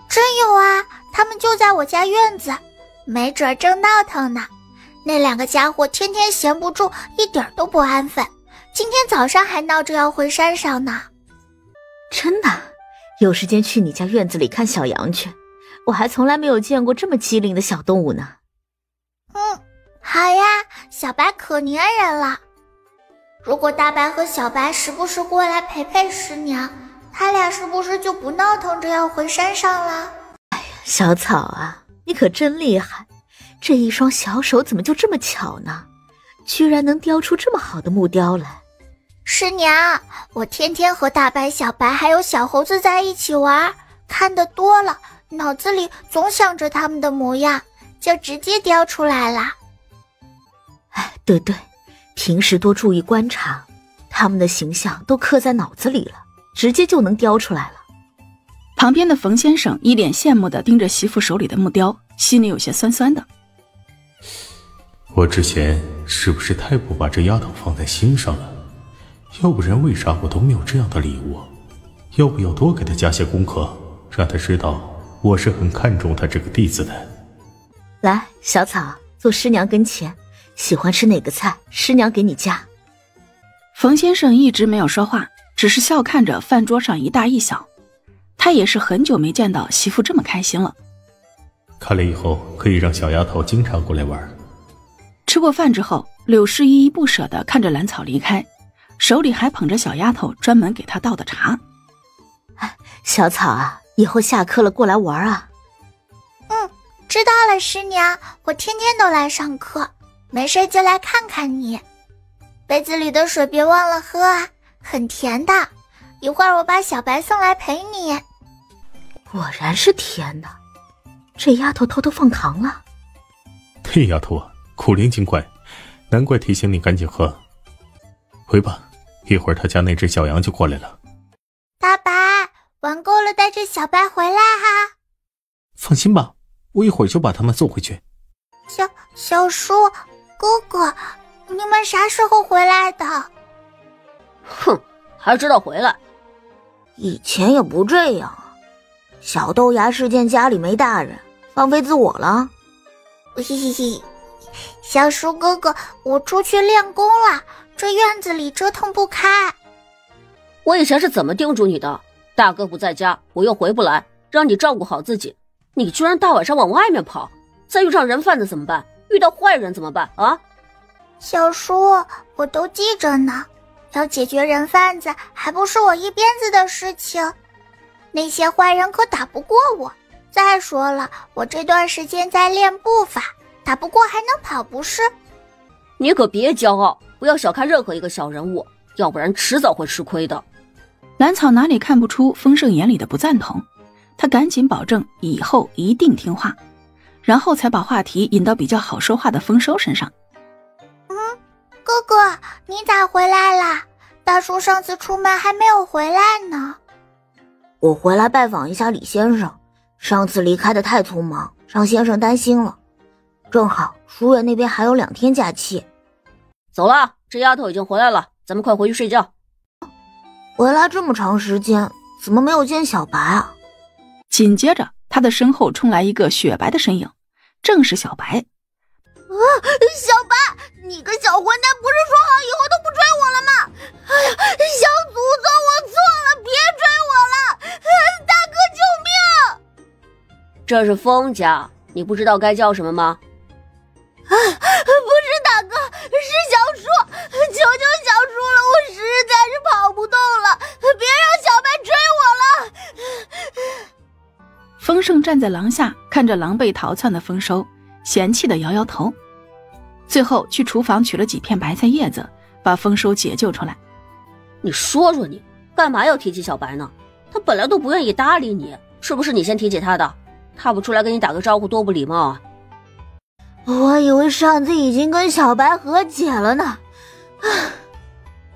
B: 真有啊，它们就在我家院子，没准正闹腾呢。那两个家伙天天闲不住，一点都不安分，今天早上还闹着要回山上呢。
A: 真的？有时间去你家院子里看小羊去，我还从来没有见过这么机灵的小动物呢。
B: 好呀，小白可粘人了。如果大白和小白时不时过来陪陪师娘，他俩是不是就不闹腾着要回山上了？
A: 哎呀，小草啊，你可真厉害，这一双小手怎么就这么巧呢？居然能雕出这么好的木雕来。
B: 师娘，我天天和大白、小白还有小猴子在一起玩，看得多了，脑子里总想着他们的模样，就直接雕出来了。
A: 哎，对，平时多注意观察，他们的形象都刻在脑子里了，直接就能雕出来了。
E: 旁边的冯先生一脸羡慕地盯着媳妇手里的木雕，心里有些酸酸的。
C: 我之前是不是太不把这丫头放在心上了？要不然为啥我都没有这样的礼物？要不要多给她加些功课，让她知道我是很看重她这个弟子的。
A: 来，小草，坐师娘跟前，喜欢吃哪个菜，师娘给你加。
E: 冯先生一直没有说话，只是笑看着饭桌上一大一小。他也是很久没见到媳妇这么开心了。
C: 看来以后可以让小丫头经常过来玩。
E: 吃过饭之后，柳氏依依不舍地看着兰草离开，手里还捧着小丫头专门给她倒的茶。
A: 小草啊，以后下课了过来玩啊。
B: 知道了，师娘，我天天都来上课，没事就来看看你。杯子里的水别忘了喝啊，很甜的。一会儿我把小白送来陪你。
A: 果然是甜的，这丫头偷偷放糖了。
C: 这丫头啊，古灵精怪，难怪提醒你赶紧喝。回吧，一会儿他家那只小羊就过来了。
B: 大白，玩够了带着小白回来哈。
C: 放心吧，我一会儿就把他们送回去。
B: 小叔哥哥，你们啥时候回来的？
D: 哼，还知道回来？
A: 以前也不这样啊。小豆芽是见家里没大人，放飞自我了。
B: 嘿嘿嘿，小叔哥哥，我出去练功了，这院子里折腾不开。
D: 我以前是怎么叮嘱你的？大哥不在家，我又回不来，让你照顾好自己。你居然大晚上往外面跑，再遇上人贩子怎么办？遇到坏人怎么办啊？
B: 小叔，我都记着呢。要解决人贩子，还不是我一鞭子的事情。那些坏人可打不过我。再说了，我这段时间在练步法，打不过还能跑不是？
D: 你可别骄傲，不要小看任何一个小人物，要不然迟早会吃亏的。
E: 兰草哪里看不出丰盛眼里的不赞同，他赶紧保证以后一定听话，然后才把话题引到比较好说话的丰收身上。
B: 哥哥，你咋回来啦？大叔上次出门还没有回来呢。
A: 我回来拜访一下李先生，上次离开的太匆忙，让先生担心了。正好书院那边还有2天假期。
D: 走了，这丫头已经回来了，咱们快回去睡觉。
A: 回来这么长时间，怎么没有见小白啊？
E: 紧接着他的身后冲来一个雪白的身影，正是小白。
B: 小白，你个小混蛋，不是说好以后都不追我了吗？哎呀，小祖宗，我错了，别追我了！大哥救命！
D: 这是风家，你不知道该叫什么吗？
B: 不是大哥，是小叔，求求小叔了，我实在是跑不动了，别让小白追我了。
E: 丰盛站在廊下，看着狼狈逃窜的丰收，嫌弃地摇摇头。最后去厨房取了几片白菜叶子，把丰收解救出来。
D: 你说说你，干嘛要提起小白呢？他本来都不愿意搭理你，是不是你先提起他的？他不出来跟你打个招呼多不礼貌啊！
A: 我以为上次已经跟小白和解了呢。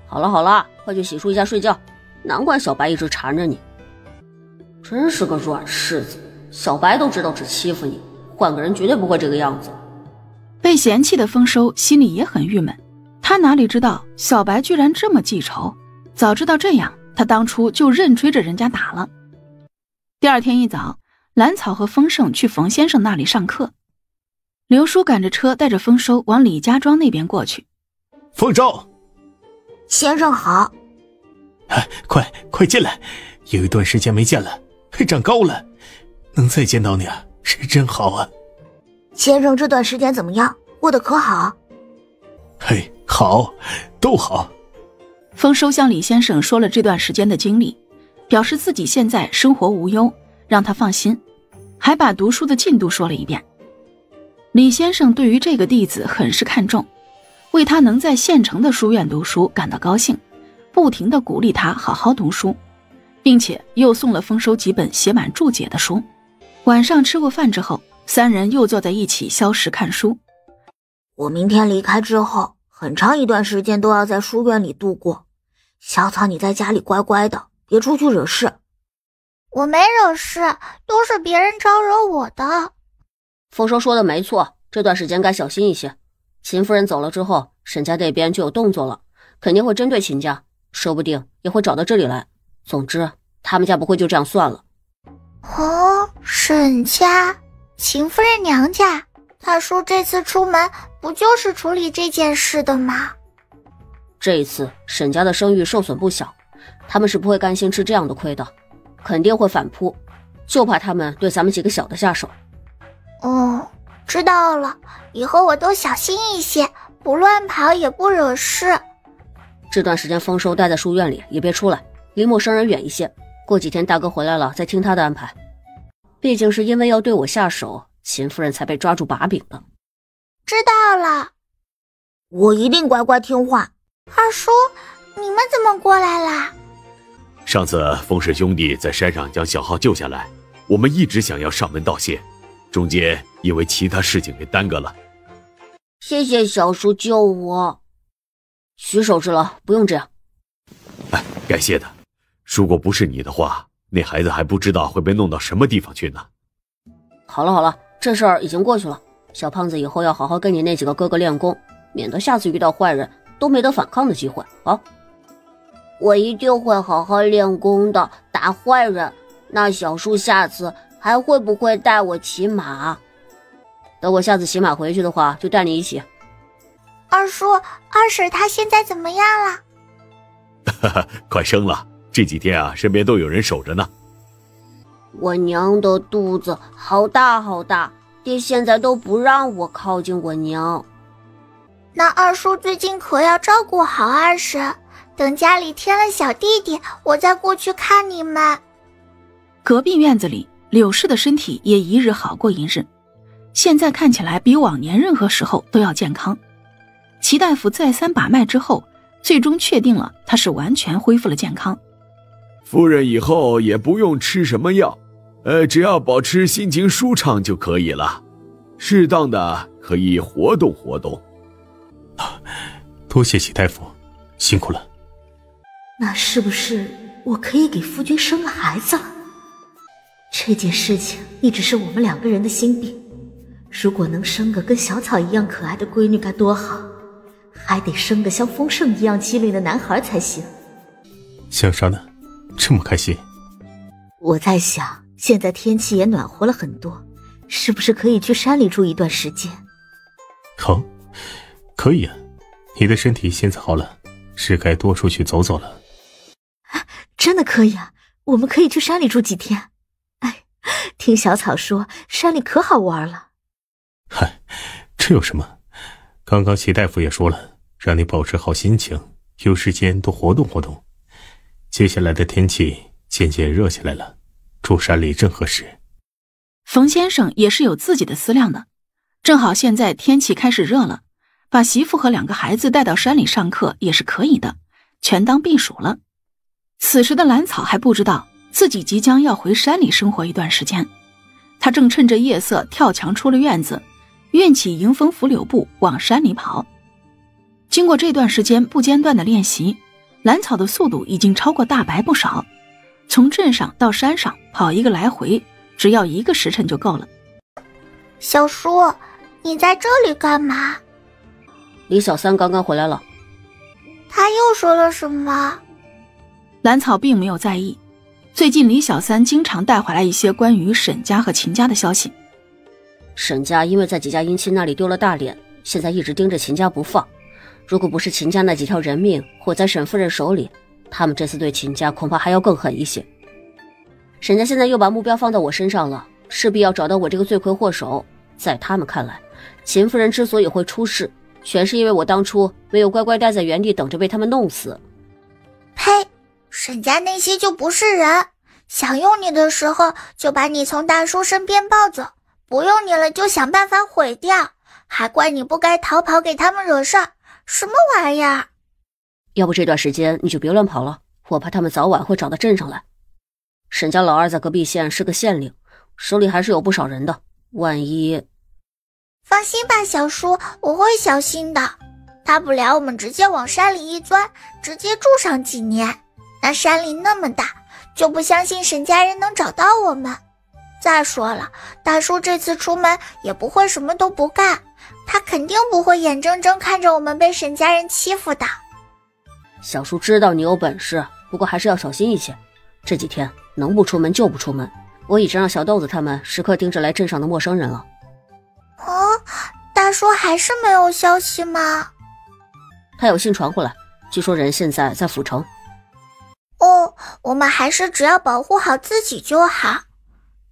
D: 好了好了，快去洗漱一下睡觉。难怪小白一直缠着你，真是个软柿子。小白都知道只欺负你，换个人绝对不会这个样子。
E: 被嫌弃的丰收心里也很郁闷，他哪里知道小白居然这么记仇，早知道这样，他当初就认追着人家打了。第二天一早，兰草和丰盛去冯先生那里上课，刘叔赶着车带着丰收往李家庄那边过去。
C: 丰收，
A: 先生好。
C: 快进来，有一段时间没见了，长高了，能再见到你啊，是真好啊。
A: 先生这段时间怎么样？过得可好？
C: 嘿，好，都好。
E: 丰收向李先生说了这段时间的经历，表示自己现在生活无忧，让他放心，还把读书的进度说了一遍。李先生对于这个弟子很是看重，为他能在县城的书院读书感到高兴，不停地鼓励他好好读书，并且又送了丰收几本写满注解的书。晚上吃过饭之后，三人又坐在一起消食看书。
A: 我明天离开之后，很长一段时间都要在书院里度过。小草，你在家里乖乖的，别出去惹事。
B: 我没惹事，都是别人招惹我的。
D: 丰收说的没错，这段时间该小心一些。秦夫人走了之后，沈家那边就有动作了，肯定会针对秦家，说不定也会找到这里来。总之，他们家不会就这样算了。
B: 哦，沈家，秦夫人娘家，大叔这次出门不就是处理这件事的吗？
D: 这一次沈家的声誉受损不小，他们是不会甘心吃这样的亏的，肯定会反扑，就怕他们对咱们几个小的下手。
B: 哦，知道了，以后我都小心一些，不乱跑也不惹事。
D: 这段时间丰收待在书院里，也别出来，离陌生人远一些。过几天大哥回来了再听他的安排。毕竟是因为要对我下手，秦夫人才被抓住把柄的。
B: 知道了，
A: 我一定乖乖听话。
B: 二叔，你们怎么过来啦？
F: 上次风氏兄弟在山上将小浩救下来，我们一直想要上门道谢，中间因为其他事情给耽搁了。
D: 谢谢小叔救我。徐守之了，不用这样。
F: 该谢的。如果不是你的话，那孩子还不知道会被弄到什么地方去呢。
D: 好了好了，这事儿已经过去了。小胖子以后要好好跟你那几个哥哥练功，免得下次遇到坏人都没得反抗的机会啊！我一定会好好练功的，打坏人。那小叔下次还会不会带我骑马？等我下次骑马回去的话，就带你一起。
B: 二叔，二婶她现在怎么样了？
F: 快生了，这几天啊，身边都有人守着呢。
D: 我娘的肚子好大好大，爹现在都不让我靠近我娘。
B: 那二叔最近可要照顾好二婶，等家里添了小弟弟，我再过去看你们。
E: 隔壁院子里，柳氏的身体也一日好过一日，现在看起来比往年任何时候都要健康。齐大夫再三把脉之后，最终确定了他是完全恢复了健康。
F: 夫人以后也不用吃什么药，只要保持心情舒畅就可以了，适当的可以活动活动。
C: 多谢齐大夫，辛苦了。
A: 那是不是我可以给夫君生个孩子了？这件事情一直是我们2个人的心病，如果能生个跟小草一样可爱的闺女该多好，还得生个像丰盛一样机灵的男孩才行。
C: 想啥呢？这么开心？
A: 我在想，现在天气也暖和了很多，是不是可以去山里住一段时间？
C: 好，可以啊。你的身体现在好了，是该多出去走走了。
A: 真的可以啊，我们可以去山里住几天。哎，听小草说山里可好玩了。
C: 嗨，这有什么？刚刚齐大夫也说了，让你保持好心情，有时间多活动活动。接下来的天气渐渐热起来了，住山里正合适。
E: 冯先生也是有自己的思量的，正好现在天气开始热了，把媳妇和2个孩子带到山里上课也是可以的，全当避暑了。此时的兰草还不知道自己即将要回山里生活一段时间，他正趁着夜色跳墙出了院子，运起迎风拂柳步往山里跑。经过这段时间不间断的练习，兰草的速度已经超过大白不少，从镇上到山上跑1个来回，只要1个时辰就够了。
B: 小叔，你在这里干嘛？
D: 李小三刚刚回来了。
B: 他又说了什么？
E: 兰草并没有在意，最近李小三经常带回来一些关于沈家和秦家的消息。
D: 沈家因为在几家姻亲那里丢了大脸，现在一直盯着秦家不放。如果不是秦家那几条人命毁在沈夫人手里，他们这次对秦家恐怕还要更狠一些。沈家现在又把目标放到我身上了，势必要找到我这个罪魁祸首。在他们看来，秦夫人之所以会出事，全是因为我当初没有乖乖待在原地等着被他们弄死。
B: 呸！沈家那些就不是人，想用你的时候就把你从大叔身边抱走，不用你了就想办法毁掉，还怪你不该逃跑给他们惹事儿，什么玩意儿？
D: 要不这段时间你就别乱跑了，我怕他们早晚会找到镇上来。沈家老二在隔壁县是个县令，手里还是有不少人的，万一……
B: 放心吧，小叔，我会小心的。大不了我们直接往山里一钻，直接住上几年。那山里那么大，就不相信沈家人能找到我们。再说了，大叔这次出门也不会什么都不干，他肯定不会眼睁睁看着我们被沈家人欺负的。
D: 小叔知道你有本事，不过还是要小心一些。这几天能不出门就不出门，我已经让小豆子他们时刻盯着来镇上的陌生人了。
B: 大叔还是没有消息吗？
D: 他有信传回来，据说人现在在府城。
B: 我们还是只要保护好自己就好。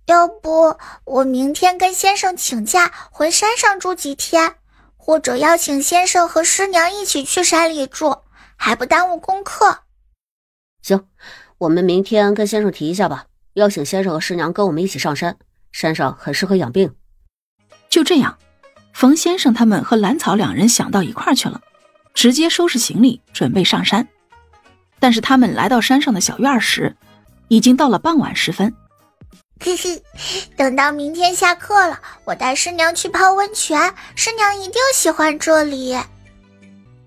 B: 要不我明天跟先生请假回山上住几天，或者邀请先生和师娘一起去山里住，还不耽误功课。
D: 行，我们明天跟先生提一下吧，邀请先生和师娘跟我们一起上山，山上很适合养病。
E: 就这样，冯先生他们和兰草2人想到一块儿去了，直接收拾行李准备上山。但是他们来到山上的小院时，已经到了傍晚时分。
B: 等到明天下课了，我带师娘去泡温泉，师娘一定喜欢这里。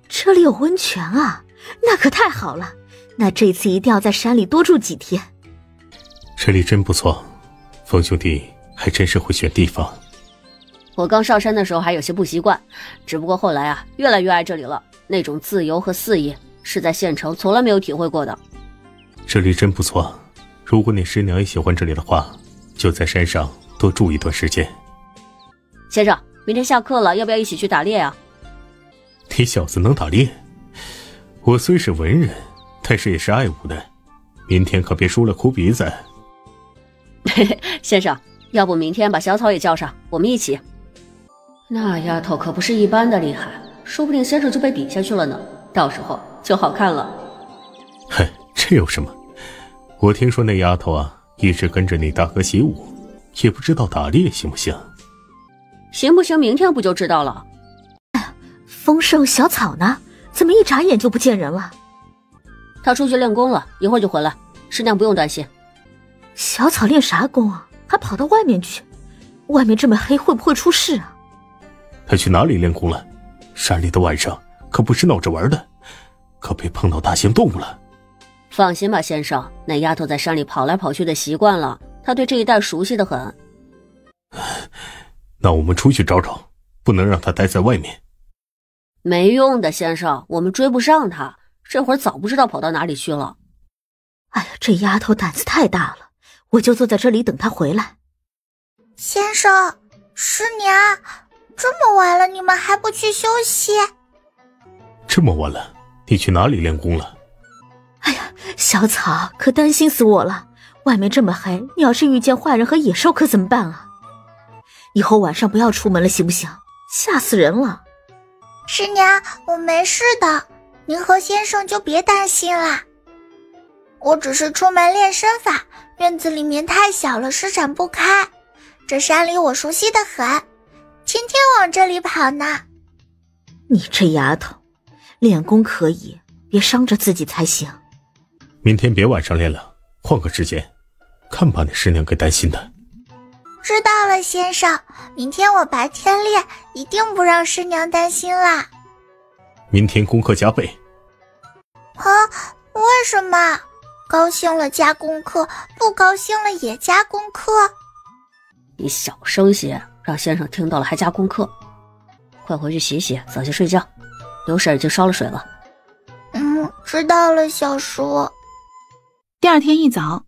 A: 这里有温泉啊，那可太好了，那这次一定要在山里多住几天。
C: 这里真不错，冯兄弟还真是会选地方。
D: 我刚上山的时候还有些不习惯，只不过后来越来越爱这里了，那种自由和肆意是在县城从来没有体会过的。
C: 这里真不错，如果你师娘也喜欢这里的话，就在山上多住一段时间。
D: 先生，明天下课了，要不要一起去打猎啊？
C: 你小子能打猎？我虽是文人，但是也是爱武的，明天可别输了哭鼻子。
D: 先生，要不明天把小草也叫上，我们一起。那丫头可不是一般的厉害，说不定先生就被比下去了呢，到时候就好看了。
C: 嘿，这有什么？我听说那丫头一直跟着你大哥习武，也不知道打猎行不行。
D: 行不行明天不就知道了。
A: 丰盛小草呢？怎么一眨眼就不见人了？
D: 他出去练功了，一会儿就回来，师娘不用担心。
A: 小草练啥功啊？还跑到外面去，外面这么黑，会不会出事啊？
C: 他去哪里练功了？山里的晚上可不是闹着玩的，可别碰到大型动物了。
D: 放心吧，先生，那丫头在山里跑来跑去的习惯了，她对这一带熟悉得很。
C: 那我们出去找找，不能让她待在外面。
D: 没用的，先生，我们追不上她，这会儿早不知道跑到哪里去了。
A: 哎呀，这丫头胆子太大了，我就坐在这里等她回来。
B: 先生，师娘，这么晚了你们还不去休息？
C: 这么晚了，你去哪里练功了？
A: 哎呀，小草可担心死我了，外面这么黑，你要是遇见坏人和野兽可怎么办啊？以后晚上不要出门了行不行？吓死人了。
B: 师娘，我没事的，您和先生就别担心啦。我只是出门练身法，院子里面太小了，施展不开。这山里我熟悉得很，天天往这里跑呢。
A: 你这丫头，练功可以，别伤着自己才行。
C: 明天别晚上练了，换个时间，看把你师娘给担心的。
B: 知道了，先生，明天我白天练，一定不让师娘担心啦。
C: 明天功课加倍。
B: 啊？为什么？高兴了加功课，不高兴了也加功课？
D: 你小声些，让先生听到了还加功课。快回去洗洗，早些睡觉。刘婶已经烧了水了。
B: 知道了，小叔。
E: 第二天一早，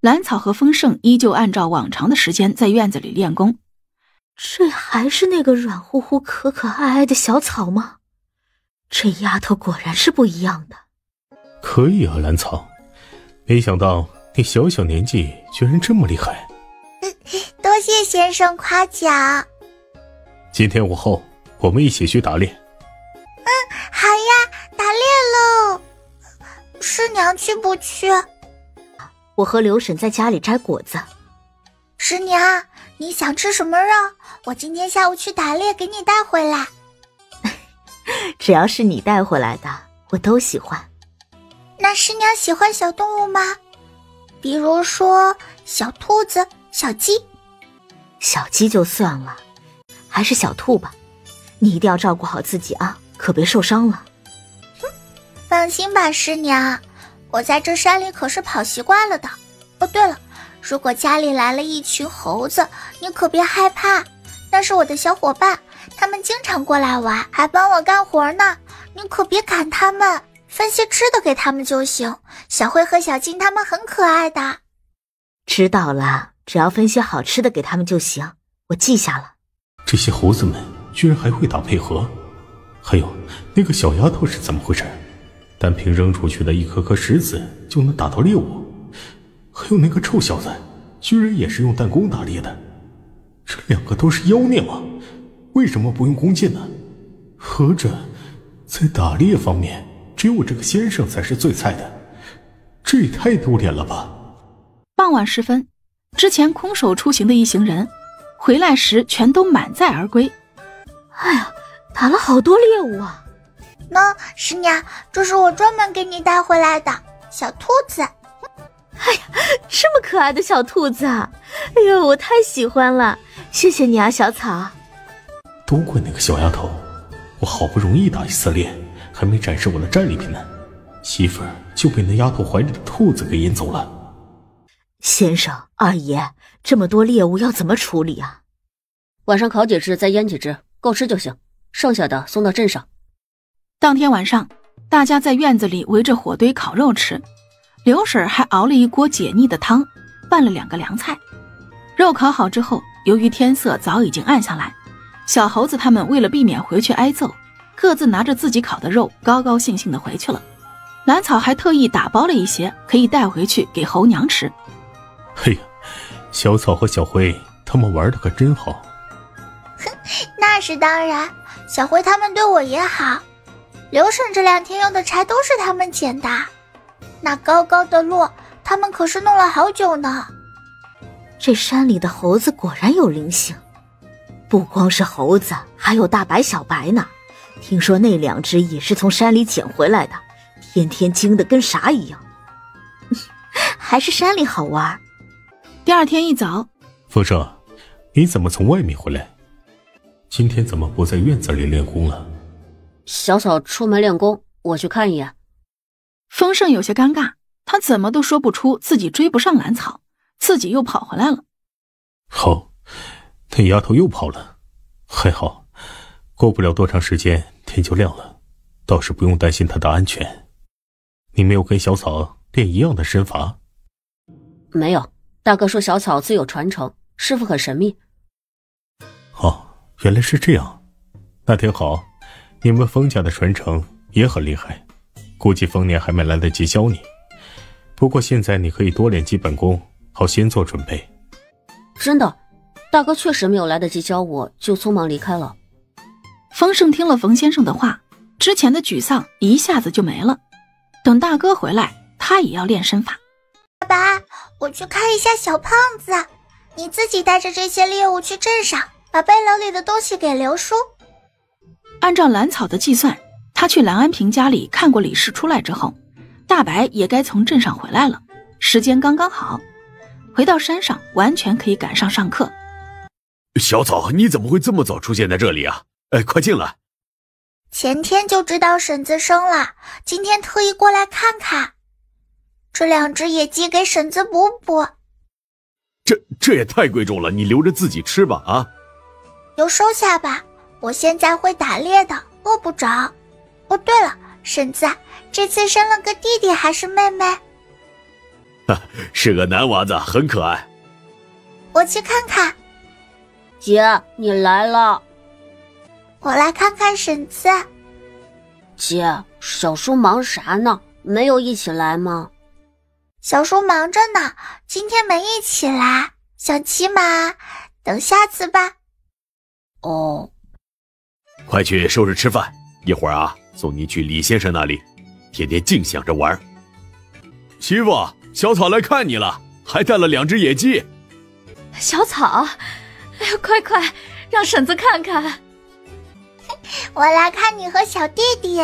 E: 兰草和丰盛依旧按照往常的时间在院子里练功。
A: 这还是那个软乎乎、可可爱爱的小草吗？这丫头果然是不一样的。
C: 可以啊，兰草，没想到你小小年纪居然这么厉害。
B: 多谢先生夸奖。
C: 今天午后我们一起去打猎。
B: 好呀，打猎喽。师娘去不去？
A: 我和刘婶在家里摘果子。
B: 师娘，你想吃什么肉？我今天下午去打猎，给你带回来。
A: 只要是你带回来的，我都喜欢。
B: 那师娘喜欢小动物吗？比如说小兔子、小鸡。
A: 小鸡就算了，还是小兔吧。你一定要照顾好自己啊，可别受伤了。
B: 放心吧，师娘，我在这山里可是跑习惯了的。哦，对了，如果家里来了一群猴子，你可别害怕，那是我的小伙伴，他们经常过来玩，还帮我干活呢。你可别赶他们，分些吃的给他们就行。小灰和小金他们很可爱的。
A: 知道了，只要分些好吃的给他们就行，我记下了。
C: 这些猴子们居然还会打配合，还有那个小丫头是怎么回事？单凭扔出去的一颗颗石子就能打到猎物，还有那个臭小子居然也是用弹弓打猎的，这两个都是妖孽吗？为什么不用弓箭呢？合着在打猎方面只有这个先生才是最菜的，这也太丢脸了吧。
E: 傍晚时分，之前空手出行的一行人回来时全都满载而归。
A: 哎呀，打了好多猎物啊。
B: 喏，师娘，这是我专门给你带回来的小兔子。
A: 哎呀，这么可爱的小兔子啊！哎呦，我太喜欢了，谢谢你啊，小草。
C: 都怪那个小丫头，我好不容易打一次猎，还没展示我的战利品呢，媳妇儿就被那丫头怀里的兔子给引走了。
A: 先生、二爷，这么多猎物要怎么处理啊？
D: 晚上烤几只，再腌几只，够吃就行，剩下的送到镇上。
E: 当天晚上，大家在院子里围着火堆烤肉吃，刘婶还熬了一锅解腻的汤，拌了2个凉菜。肉烤好之后，由于天色早已经暗下来，小猴子他们为了避免回去挨揍，各自拿着自己烤的肉，高高兴兴地回去了。兰草还特意打包了一些，可以带回去给猴娘吃。
C: 哎呀，小草和小灰他们玩的可真好。
B: 那是当然，小灰他们对我也好。刘婶这2天用的柴都是他们捡的，那高高的落，他们可是弄了好久呢。
A: 这山里的猴子果然有灵性，不光是猴子，还有大白、小白呢。听说那2只也是从山里捡回来的，天天精得跟啥一样。还是山里好玩。
E: 第二天一早，
C: 风声，你怎么从外面回来？今天怎么不在院子里练功了？
D: 小草出门练功，我去看一眼。
E: 风声有些尴尬，他怎么都说不出自己追不上兰草，自己又跑回来了。
C: 好，那丫头又跑了，还好，过不了多长时间天就亮了，倒是不用担心她的安全。你没有跟小草练一样的身法？
D: 没有，大哥说小草自有传承，师傅很神秘。
C: 哦，原来是这样，那挺好。你们风家的传承也很厉害，估计丰年还没来得及教你。不过现在你可以多练基本功，好先做准备。
D: 真的，大哥确实没有来得及教我，就匆忙离开了。
E: 风声听了冯先生的话，之前的沮丧一下子就没了。等大哥回来，他也要练身法。
B: 爸爸，我去看一下小胖子，你自己带着这些猎物去镇上，把背篓里的东西给刘叔。
E: 按照兰草的计算，他去蓝安平家里看过李氏出来之后，大白也该从镇上回来了，时间刚刚好，回到山上完全可以赶上上课。
F: 小草，你怎么会这么早出现在这里啊？快进来。
B: 前天就知道婶子生了，今天特意过来看看。这2只野鸡给婶子补补。
F: 这也太贵重了，你留着自己吃吧啊！
B: 就收下吧，我现在会打猎的，饿不着。哦，对了，婶子，这次生了个弟弟还是妹妹？
F: 是个男娃子，很可爱。
B: 我去看看。
D: 姐，你来了。
B: 我来看看婶子。
D: 姐，小叔忙啥呢？没有一起来吗？
B: 小叔忙着呢，今天没一起来，想骑马，等下次吧。
D: 哦，
F: 快去收拾吃饭，一会儿啊，送你去李先生那里，天天净想着玩。媳妇，小草来看你了，还带了2只野鸡。
I: 小草，哎呦，快让婶子看看。
B: 我来看你和小弟弟。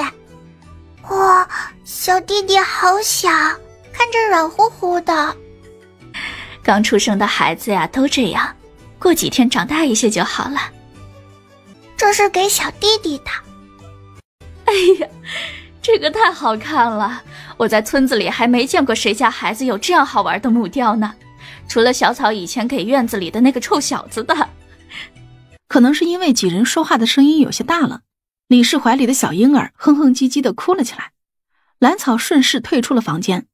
B: 哇，小弟弟好小，看着软乎乎的。
I: 刚出生的孩子呀都这样，过几天长大一些就好了。
B: 这是给小弟弟的。
I: 哎呀，这个太好看了，我在村子里还没见过谁家孩子有这样好玩的木雕呢，除了小草以前给院子里的那个臭小子的。
E: 可能是因为几人说话的声音有些大了，李氏怀里的小婴儿哼哼唧唧地哭了起来。兰草顺势退出了房间。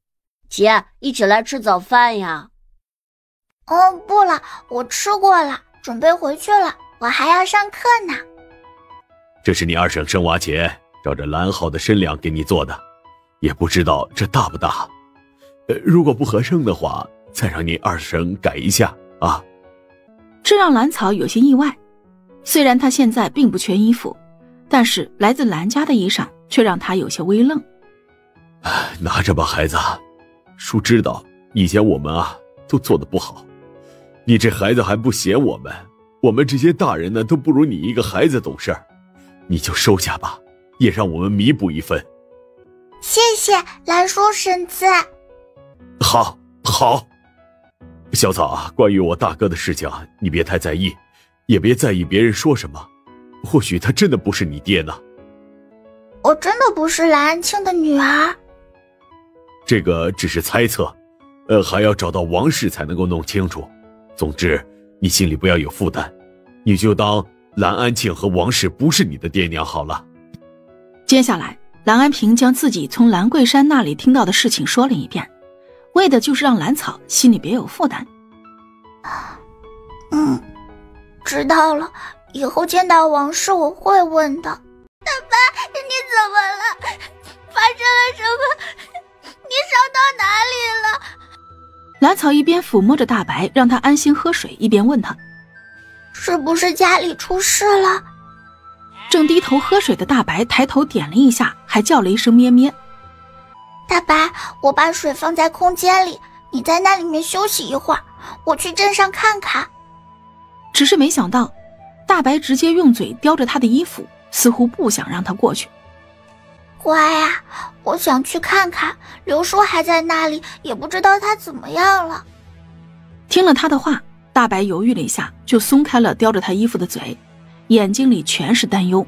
D: 姐，一起来吃早饭呀。
B: 哦，不了，我吃过了，准备回去了，我还要上课呢。
F: 这是你二婶生娃前照着兰号的身量给你做的，也不知道这大不大。如果不合身的话，再让你二婶改一下啊。
E: 这让兰草有些意外，虽然她现在并不缺衣服，但是来自兰家的衣裳却让她有些微愣。
F: 拿着吧，孩子，叔知道以前我们啊都做得不好，你这孩子还不嫌我们这些大人呢都不如你一个孩子懂事儿，你就收下吧，也让我们弥补一份。
B: 谢谢兰叔婶子。
F: 好，小草啊，关于我大哥的事情你别太在意，也别在意别人说什么，或许他真的不是你爹呢。
B: 我真的不是蓝安庆的女儿。
F: 这个只是猜测，还要找到王氏才能够弄清楚。总之，你心里不要有负担，你就当蓝安庆和王氏不是你的爹娘好了。
E: 接下来，蓝安平将自己从兰桂山那里听到的事情说了一遍，为的就是让兰草心里别有负担。
B: 知道了，以后见到王氏我会问的。爸爸，你怎么了？发生了什么？你伤到哪里了？
E: 兰草一边抚摸着大白让他安心喝水，一边问他，
B: 是不是家里出事了？
E: 正低头喝水的大白抬头点了一下，还叫了一声咩咩。
B: 大白，我把水放在空间里，你在那里面休息一会儿，我去镇上看看。
E: 只是没想到大白直接用嘴叼着他的衣服，似乎不想让他过去。
B: 乖啊，我想去看看，刘叔还在那里，也不知道他怎么样了。
E: 听了他的话，大白犹豫了一下，就松开了叼着他衣服的嘴，眼睛里全是担忧。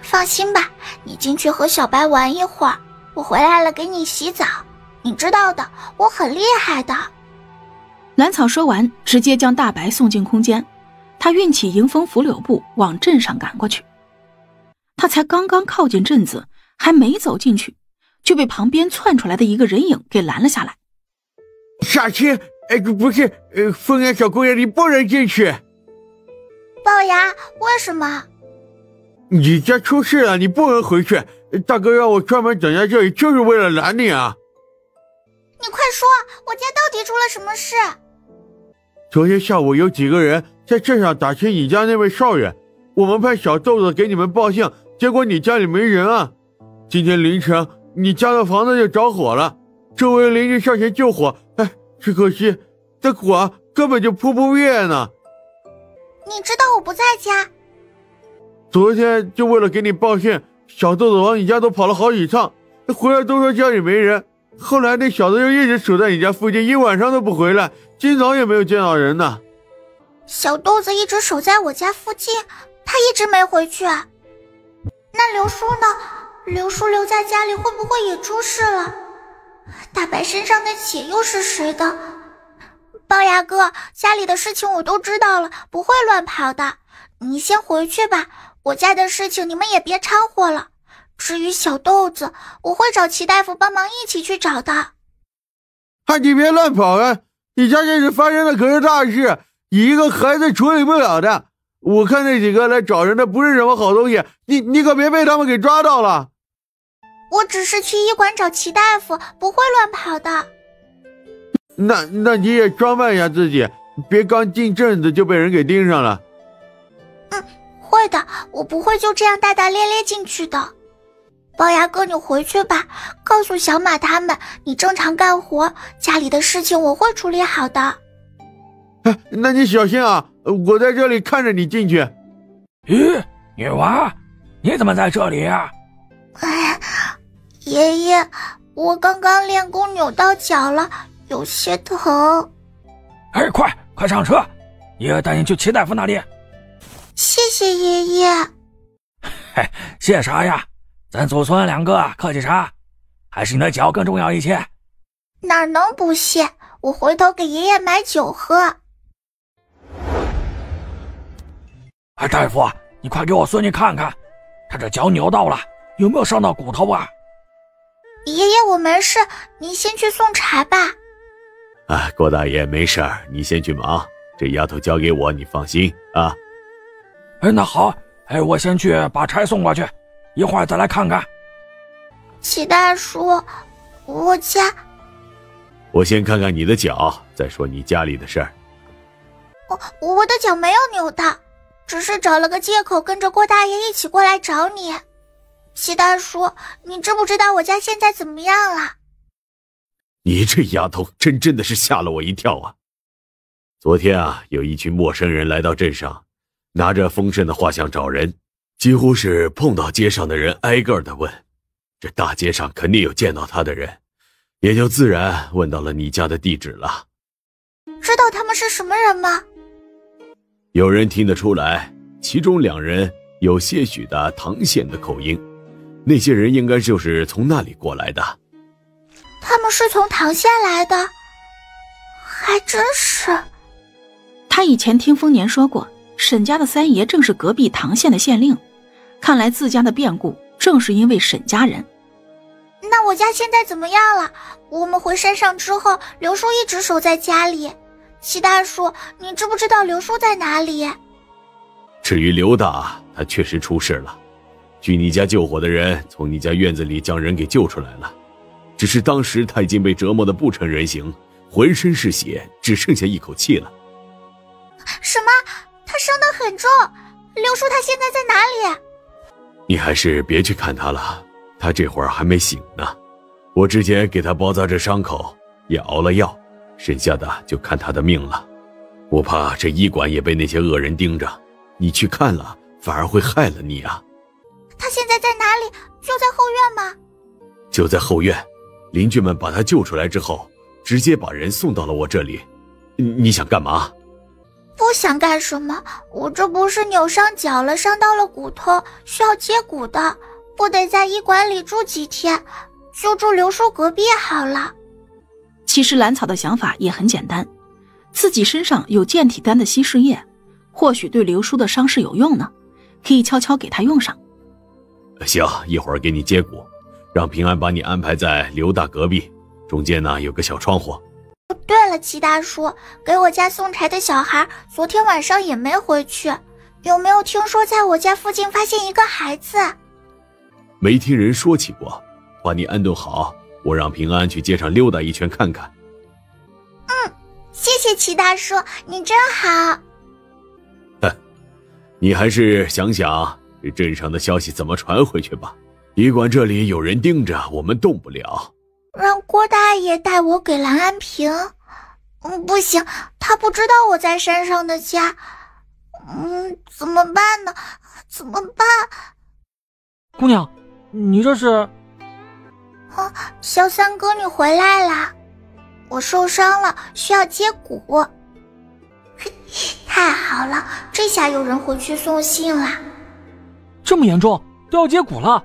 B: 放心吧，你进去和小白玩一会儿，我回来了给你洗澡。你知道的，我很厉害的。
E: 兰草说完，直接将大白送进空间。他运起迎风拂柳步往镇上赶过去。他才刚刚靠近镇子，还没走进去，就被旁边窜出来的一个人影给拦了下来。
F: 夏青，不是，枫叶小姑娘，你不能进去。
B: 龅牙，为什么？
F: 你家出事了，你不能回去。大哥让我专门等在这里，就是为了拦你啊。
B: 你快说，我家到底出了什么事？
F: 昨天下午有几个人在镇上打听你家那位少爷，我们派小豆子给你们报信，结果你家里没人啊。今天凌晨你家的房子就着火了，周围邻居上前救火，只可惜这火根本就扑不灭呢。
B: 你知道我不在家？
F: 昨天就为了给你报信，小豆子往你家都跑了好几趟，回来都说家里没人。后来那小子就一直守在你家附近，一晚上都不回来，今早也没有见到人呢。
B: 小豆子一直守在我家附近，他一直没回去。那刘叔呢？刘叔留在家里会不会也出事了？大白身上的血又是谁的？龅牙哥，家里的事情我都知道了，不会乱跑的。你先回去吧，我家的事情你们也别掺和了。至于小豆子，我会找齐大夫帮忙一起去找的。
F: 你别乱跑啊！你家这是发生的可是大事，你一个孩子处理不了的。我看那几个来找人的不是什么好东西，你可别被他们给抓到了。
B: 我只是去医馆找齐大夫，不会乱跑的。
F: 那你也装扮一下自己，别刚进镇子就被人给盯上了。
B: 会的，我不会就这样大大咧咧进去的。龅牙哥，你回去吧，告诉小马他们你正常干活，家里的事情我会处理好的。
F: 那你小心啊，我在这里看着你进去。
G: 咦，女娃，你怎么在这里啊？
B: 爷爷，我刚刚练功扭到脚了，有些疼。
G: 快上车，爷爷带你去齐大夫那里。
B: 谢谢爷爷。
G: 谢啥呀？咱祖孙两个客气啥？还是你的脚更重要一些。
B: 哪能不谢？我回头给爷爷买酒喝。
G: 大夫，你快给我孙女看看，他这脚扭到了，有没有伤到骨头啊？
B: 爷爷，我没事，您先去送茶吧。
M: 郭大爷没事儿，你先去忙，这丫头交给我，你放心啊。
G: 那好，我先去把柴送过去，一会儿再来看看。
B: 齐大叔，我
M: 先看看你的脚，再说你家里的事儿。
B: 我的脚没有扭到，只是找了个借口跟着郭大爷一起过来找你。齐大叔，你知不知道我家现在怎么样了？
M: 你这丫头真的是吓了我一跳啊！昨天有一群陌生人来到镇上，拿着丰盛的画像找人，几乎是碰到街上的人挨个的问，这大街上肯定有见到他的人，也就自然问到了你家的地址了。
B: 知道他们是什么人吗？
M: 有人听得出来，其中2人有些许的唐县的口音，那些人应该就是从那里过来的。
B: 他们是从唐县来的？还真是。
E: 他以前听丰年说过，沈家的三爷正是隔壁唐县的县令，看来自家的变故正是因为沈家人。
B: 那我家现在怎么样了？我们回山上之后，刘叔一直守在家里。齐大叔，你知不知道刘叔在哪里？
M: 至于刘大，他确实出事了。据你家救火的人从你家院子里将人给救出来了，只是当时他已经被折磨得不成人形，浑身是血，只剩下一口气了。
B: 什么？他伤得很重？刘叔他现在在哪里？
M: 你还是别去看他了，他这会儿还没醒呢。我之前给他包扎着伤口，也熬了药，剩下的就看他的命了。我怕这医馆也被那些恶人盯着，你去看了反而会害了你啊。
B: 他现在在哪里？就在后院吗？
M: 就在后院，邻居们把他救出来之后，直接把人送到了我这里。你想干嘛？
B: 不想干什么，我这不是扭伤脚了，伤到了骨头，需要接骨的，不得在医馆里住几天，就住刘叔隔壁好了。
E: 其实兰草的想法也很简单，自己身上有健体丹的稀释液，或许对刘叔的伤势有用呢，可以悄悄给他用上。
M: 行，一会儿给你接骨，让平安把你安排在刘大隔壁，中间呢有个小窗户。
B: 对了，齐大叔，给我家送柴的小孩昨天晚上也没回去，有没有听说在我家附近发现一个孩子？
M: 没听人说起过，把你安顿好，我让平安去街上溜达一圈看看。
B: 谢谢齐大叔，你真好。
M: 你还是想想这镇上的消息怎么传回去吧。医馆这里有人盯着，我们动不了。
B: 让郭大爷带我给蓝安平？不行，他不知道我在山上的家。怎么办呢？怎么办？
K: 姑娘，你这是？
B: 小三哥，你回来啦！我受伤了，需要接骨。太好了，这下有人回去送信了。
K: 这么严重，都要接骨了？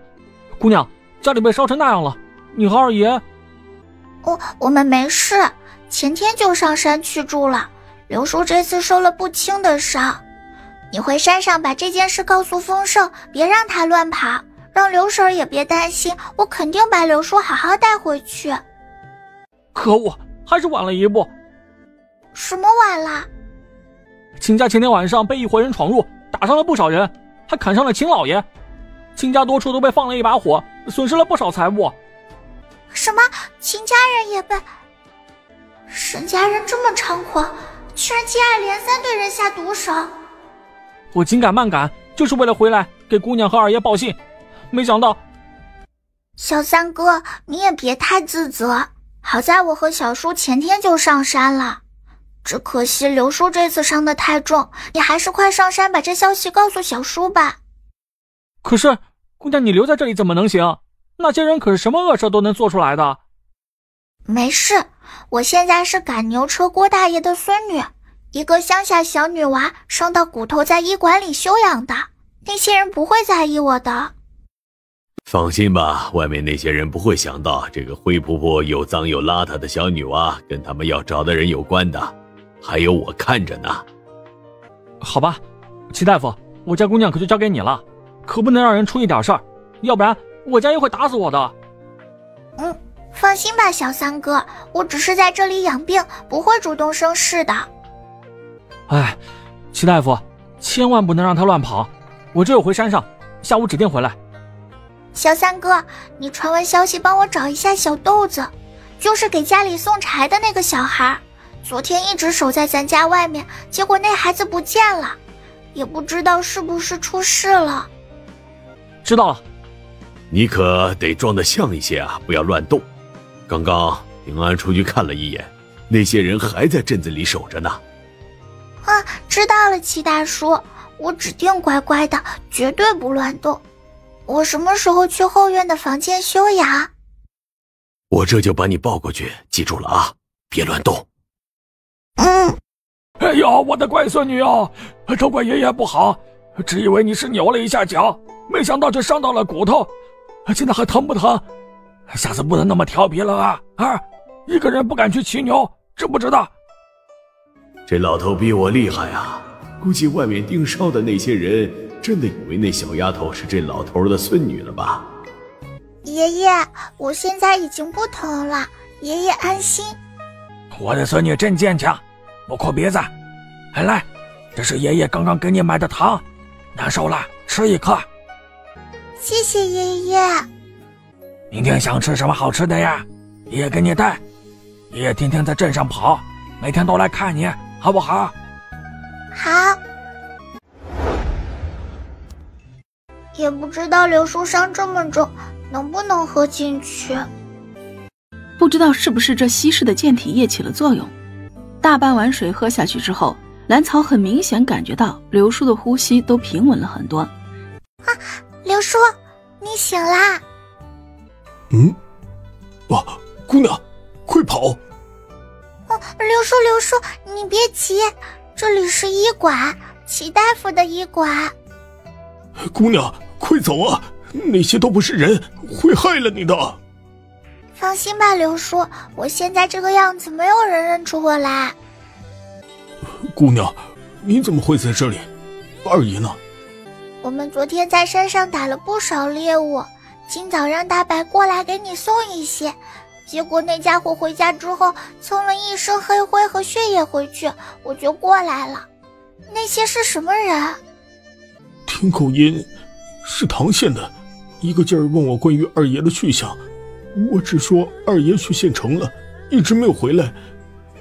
K: 姑娘，家里被烧成那样了，你和二爷？
B: 我们没事，前天就上山去住了。刘叔这次受了不轻的伤，你回山上把这件事告诉丰盛，别让他乱跑，让刘婶也别担心，我肯定把刘叔好好带回去。
K: 可恶，还是晚了一步。
B: 什么晚了？
K: 秦家前天晚上被一伙人闯入，打伤了不少人，还砍伤了秦老爷。秦家多处都被放了一把火，损失了不少财物。
B: 什么？秦家人也被？沈家人这么猖狂，居然接二连三对人下毒手。
K: 我紧赶慢赶，就是为了回来给姑娘和二爷报信，没想到。
B: 小三哥，你也别太自责，好在我和小叔前天就上山了，只可惜刘叔这次伤得太重，你还是快上山把这消息告诉小叔吧。
K: 可是姑娘，你留在这里怎么能行？那些人可是什么恶事都能做出来的。
B: 没事，我现在是赶牛车郭大爷的孙女，一个乡下小女娃，伤到骨头在医馆里休养的，那些人不会在意我的。
M: 放心吧，外面那些人不会想到这个灰扑扑又脏又邋遢的小女娃跟他们要找的人有关的，还有我看着呢。
K: 好吧，齐大夫，我家姑娘可就交给你了，可不能让人出一点事儿，要不然我家又会打死我的。
B: 放心吧，小三哥，我只是在这里养病，不会主动生事的。
K: 哎，齐大夫，千万不能让他乱跑，我这又回山上，下午指定回来。
B: 小三哥，你传闻消息帮我找一下小豆子，就是给家里送柴的那个小孩，昨天一直守在咱家外面，结果那孩子不见了，也不知道是不是出事了。
K: 知道了。
M: 你可得装得像一些啊，不要乱动。刚刚平安出去看了一眼，那些人还在镇子里守着呢。
B: 知道了，齐大叔，我指定乖乖的，绝对不乱动。我什么时候去后院的房间休养？
M: 我这就把你抱过去，记住了啊，别乱动。
G: 哎呦，我的乖孙女哦，都怪爷爷不好，只以为你是扭了一下脚，没想到却伤到了骨头，现在还疼不疼？下次不能那么调皮了啊！一个人不敢去骑牛，知不知道？
M: 这老头比我厉害啊，估计外面盯梢的那些人真的以为那小丫头是这老头的孙女了吧？
B: 爷爷，我现在已经不疼了，爷爷安心。
G: 我的孙女真坚强，不哭鼻子。来，这是爷爷刚刚给你买的糖，难受了吃一颗。
B: 谢谢爷爷。
G: 明天想吃什么好吃的呀？爷爷给你带。爷爷天天在镇上跑，每天都来看你，好不好？
B: 好。也不知道刘叔伤这么重，能不能喝进去？
E: 不知道是不是这稀释的健体液起了作用，大半碗水喝下去之后，兰草很明显感觉到刘叔的呼吸都平稳了很多。
B: 刘叔，你醒啦？
C: 姑娘，快跑！
B: 刘叔，你别急，这里是医馆，齐大夫的医馆。
C: 姑娘，快走啊！那些都不是人，会害了你的。
B: 放心吧，刘叔，我现在这个样子，没有人认出我来。
C: 姑娘，你怎么会在这里？二爷呢？
B: 我们昨天在山上打了不少猎物，今早让大白过来给你送一些，结果那家伙回家之后蹭了一身黑灰和血液回去，我就过来了。那些是什么人？
C: 听口音是唐县的，一个劲儿问我关于二爷的去向，我只说二爷去县城了，一直没有回来。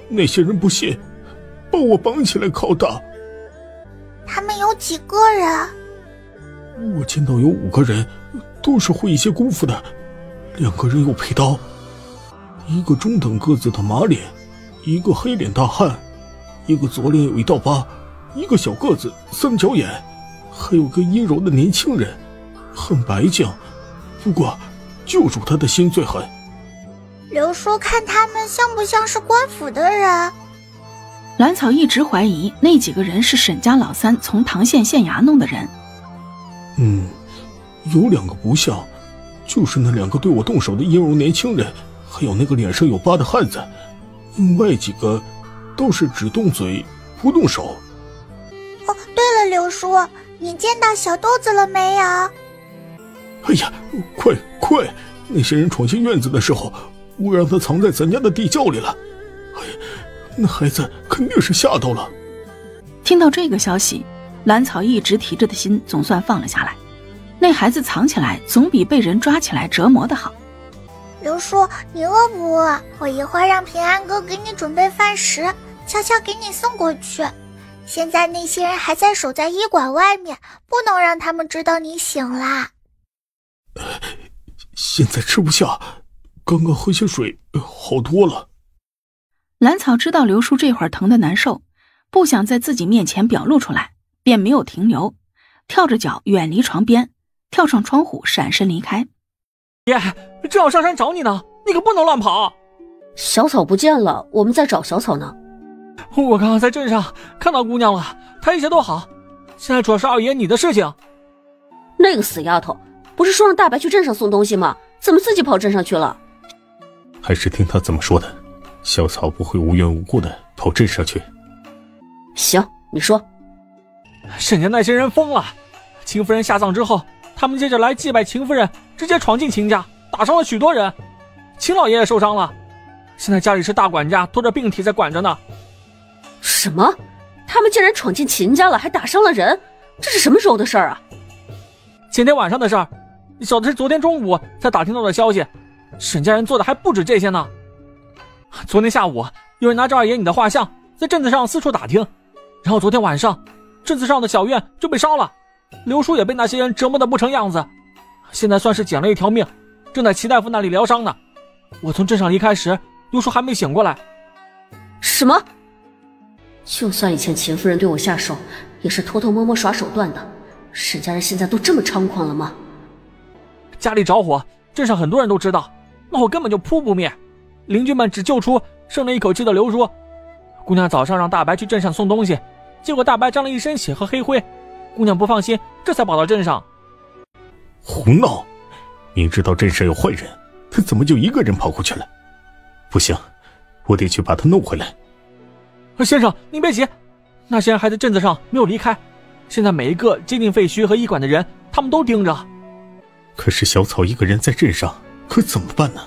C: 那些人不信，把我绑起来拷打。
B: 他们有几个人？
C: 我见到有5个人，都是会一些功夫的，2个人有佩刀，一个中等个子的马脸，一个黑脸大汉，一个左脸有一道疤，一个小个子3角眼，还有个阴柔的年轻人，很白净，不过救主他的心最狠。
B: 刘叔看他们像不像是官府的人？
E: 兰草一直怀疑那几个人是沈家老三从唐县县衙弄的人。
C: 有2个不像，就是那2个对我动手的阴柔年轻人，还有那个脸上有疤的汉子，另外几个都是只动嘴不动手。
B: 哦，对了，刘叔，你见到小豆子了没有？
C: 哎呀，快！那些人闯进院子的时候，我让他藏在咱家的地窖里了。哎，那孩子肯定是吓到了。
E: 听到这个消息，兰草一直提着的心总算放了下来。那孩子藏起来总比被人抓起来折磨的好。
B: 刘叔，你饿不饿？我一会儿让平安哥给你准备饭食，悄悄给你送过去。现在那些人还在守在医馆外面，不能让他们知道你醒啦。
C: 现在吃不下，刚刚喝些水好多了。
E: 兰草知道刘叔这会儿疼得难受，不想在自己面前表露出来，便没有停留，跳着脚远离床边，跳上窗户闪身离开。
K: 爷，正要上山找你呢，你可不能乱跑。
D: 小草不见了，我们在找小草呢。
K: 我刚刚在镇上看到姑娘了，她一切都好，现在主要是二爷你的事情。
D: 那个死丫头不是说让大白去镇上送东西吗？怎么自己跑镇上去了？
C: 还是听他怎么说的，小草不会无缘无故的跑镇上去。
D: 行，你说。
K: 沈家那些人疯了，秦夫人下葬之后，他们接着来祭拜秦夫人，直接闯进秦家，打伤了许多人，秦老爷也受伤了，现在家里是大管家拖着病体在管着呢。
D: 什么？他们竟然闯进秦家了，还打伤了人？这是什么时候的事儿啊？
K: 前天晚上的事儿，小的是昨天中午才打听到的消息，沈家人做的还不止这些呢。昨天下午有人拿着二爷你的画像在镇子上四处打听，然后昨天晚上镇子上的小院就被烧了，刘叔也被那些人折磨得不成样子，现在算是捡了一条命，正在齐大夫那里疗伤呢。我从镇上离开时，刘叔还没醒过来。
D: 什么？就算以前秦夫人对我下手，也是偷偷摸摸耍手段的。沈家人现在都这么猖狂了吗？
K: 家里着火，镇上很多人都知道，那火根本就扑不灭。邻居们只救出剩了一口气的刘叔。姑娘早上让大白去镇上送东西，结果大白沾了一身血和黑灰，姑娘不放心，这才跑到镇上。
C: 胡闹！明知道镇上有坏人，他怎么就一个人跑过去了？不行，我得去把他弄回来。
K: 先生，您别急，那些人还在镇子上没有离开，现在每一个接近废墟和医馆的人，他们都盯着。
C: 可是小草一个人在镇上，可怎么办呢？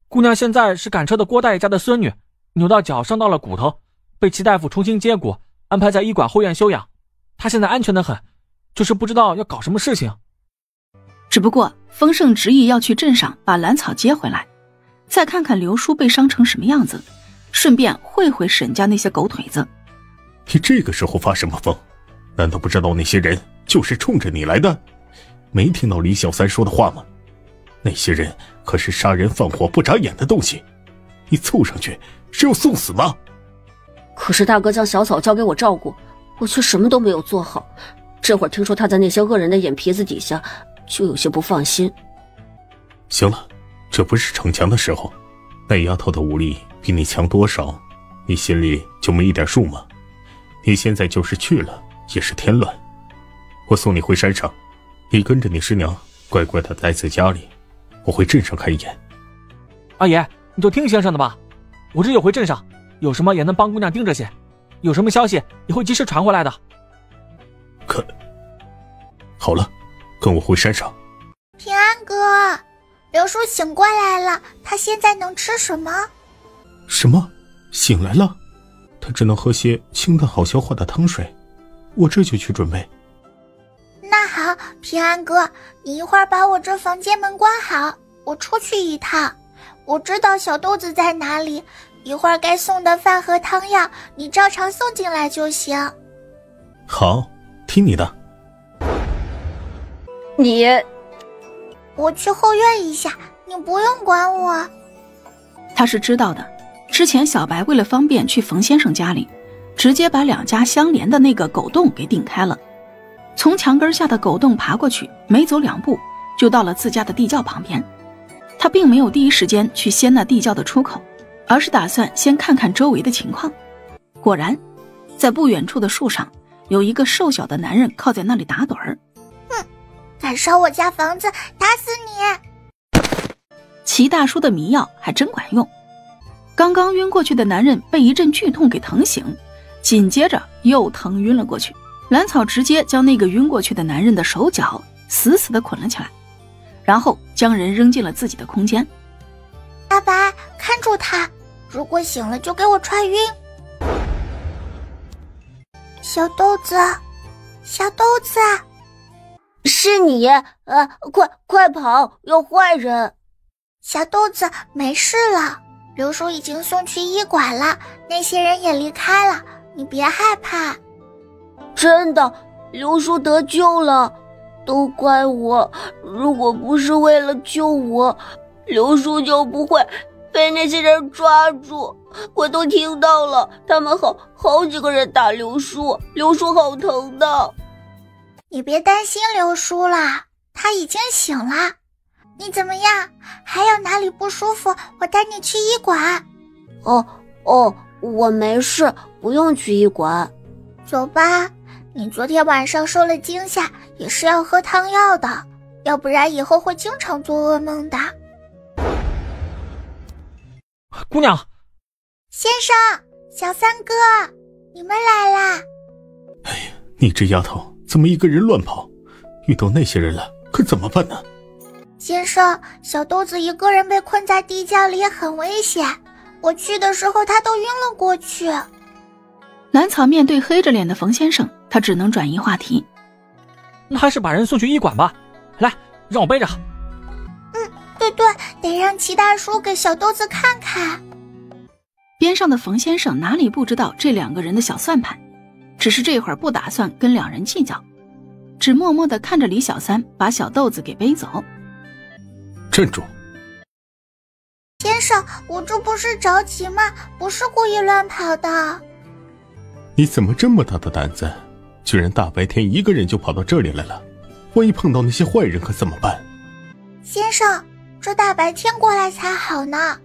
K: 姑娘现在是赶车的郭大爷家的孙女，扭到脚伤到了骨头，被齐大夫重新接骨，安排在医馆后院休养。她现在安全得很，就是不知道要搞什么事情。
E: 只不过丰盛执意要去镇上把兰草接回来，再看看刘叔被伤成什么样子，顺便会会沈家那些狗腿子。
C: 你这个时候发什么疯？难道不知道那些人就是冲着你来的？没听到李小三说的话吗？那些人可是杀人放火不眨眼的东西，你凑上去是要送死吗？
D: 可是大哥将小草交给我照顾，我却什么都没有做好。这会儿听说他在那些恶人的眼皮子底下，就有些不放心。
C: 行了，这不是逞强的时候，那丫头的武力比你强多少，你心里就没一点数吗？你现在就是去了，也是添乱。我送你回山上，你跟着你师娘乖乖的待在家里，我回镇上看一眼。
K: 阿爷，你就听先生的吧，我这就回镇上，有什么也能帮姑娘盯着些，有什么消息也会及时传回来的。
C: 好了，跟我回山上。
B: 平安哥，刘叔醒过来了，他现在能吃什么？
C: 什么？醒来了？他只能喝些清淡好消化的汤水，我这就去准备。
B: 那好，平安哥，你一会儿把我这房间门关好，我出去一趟。我知道小豆子在哪里，一会儿该送的饭和汤药，你照常送进来就行。
C: 好，听你的。
B: 我去后院一下，你不用管我。
E: 他是知道的，之前小白为了方便去冯先生家里，直接把两家相连的那个狗洞给顶开了，从墙根下的狗洞爬过去，没走2步就到了自家的地窖旁边。他并没有第一时间去掀那地窖的出口，而是打算先看看周围的情况。果然，在不远处的树上有一个瘦小的男人靠在那里打盹儿。
B: 敢烧我家房子，打死你！
E: 齐大叔的迷药还真管用，刚刚晕过去的男人被一阵剧痛给疼醒，紧接着又疼晕了过去。兰草直接将那个晕过去的男人的手脚死死地捆了起来，然后将人扔进了自己的空间。
B: 大白，看住他，如果醒了就给我踹晕。小豆子，小豆子，
D: 是你！快跑，有坏人！
B: 小豆子，没事了，刘叔已经送去医馆了，那些人也离开了，你别害怕。
D: 真的，刘叔得救了，都怪我，如果不是为了救我，刘叔就不会被那些人抓住。我都听到了，他们好几个人打刘叔，刘叔好疼的。
B: 你别担心刘叔啦，他已经醒了。你怎么样？还有哪里不舒服？我带你去医馆。
D: 我没事，不用去医馆。
B: 走吧，你昨天晚上受了惊吓，也是要喝汤药的，要不然以后会经常做噩梦的。
K: 姑娘，
B: 先生，小三哥，你们来啦！
C: 哎呀，你这丫头怎么一个人乱跑？遇到那些人了，可怎么办呢？
B: 先生，小豆子一个人被困在地窖里很危险，我去的时候他都晕了过去。
E: 兰草面对黑着脸的冯先生，他只能转移话题。
K: 那还是把人送去医馆吧，来，让我背着。
B: 对，得让齐大叔给小豆子看看。
E: 边上的冯先生哪里不知道这2个人的小算盘，只是这会儿不打算跟2人计较，只默默地看着李小三把小豆子给背走。
C: 站住！
B: 先生，我这不是着急吗？不是故意乱跑的。
C: 你怎么这么大的胆子，居然大白天一个人就跑到这里来了？万一碰到那些坏人可怎么办？
B: 先生，这大白天过来才好呢。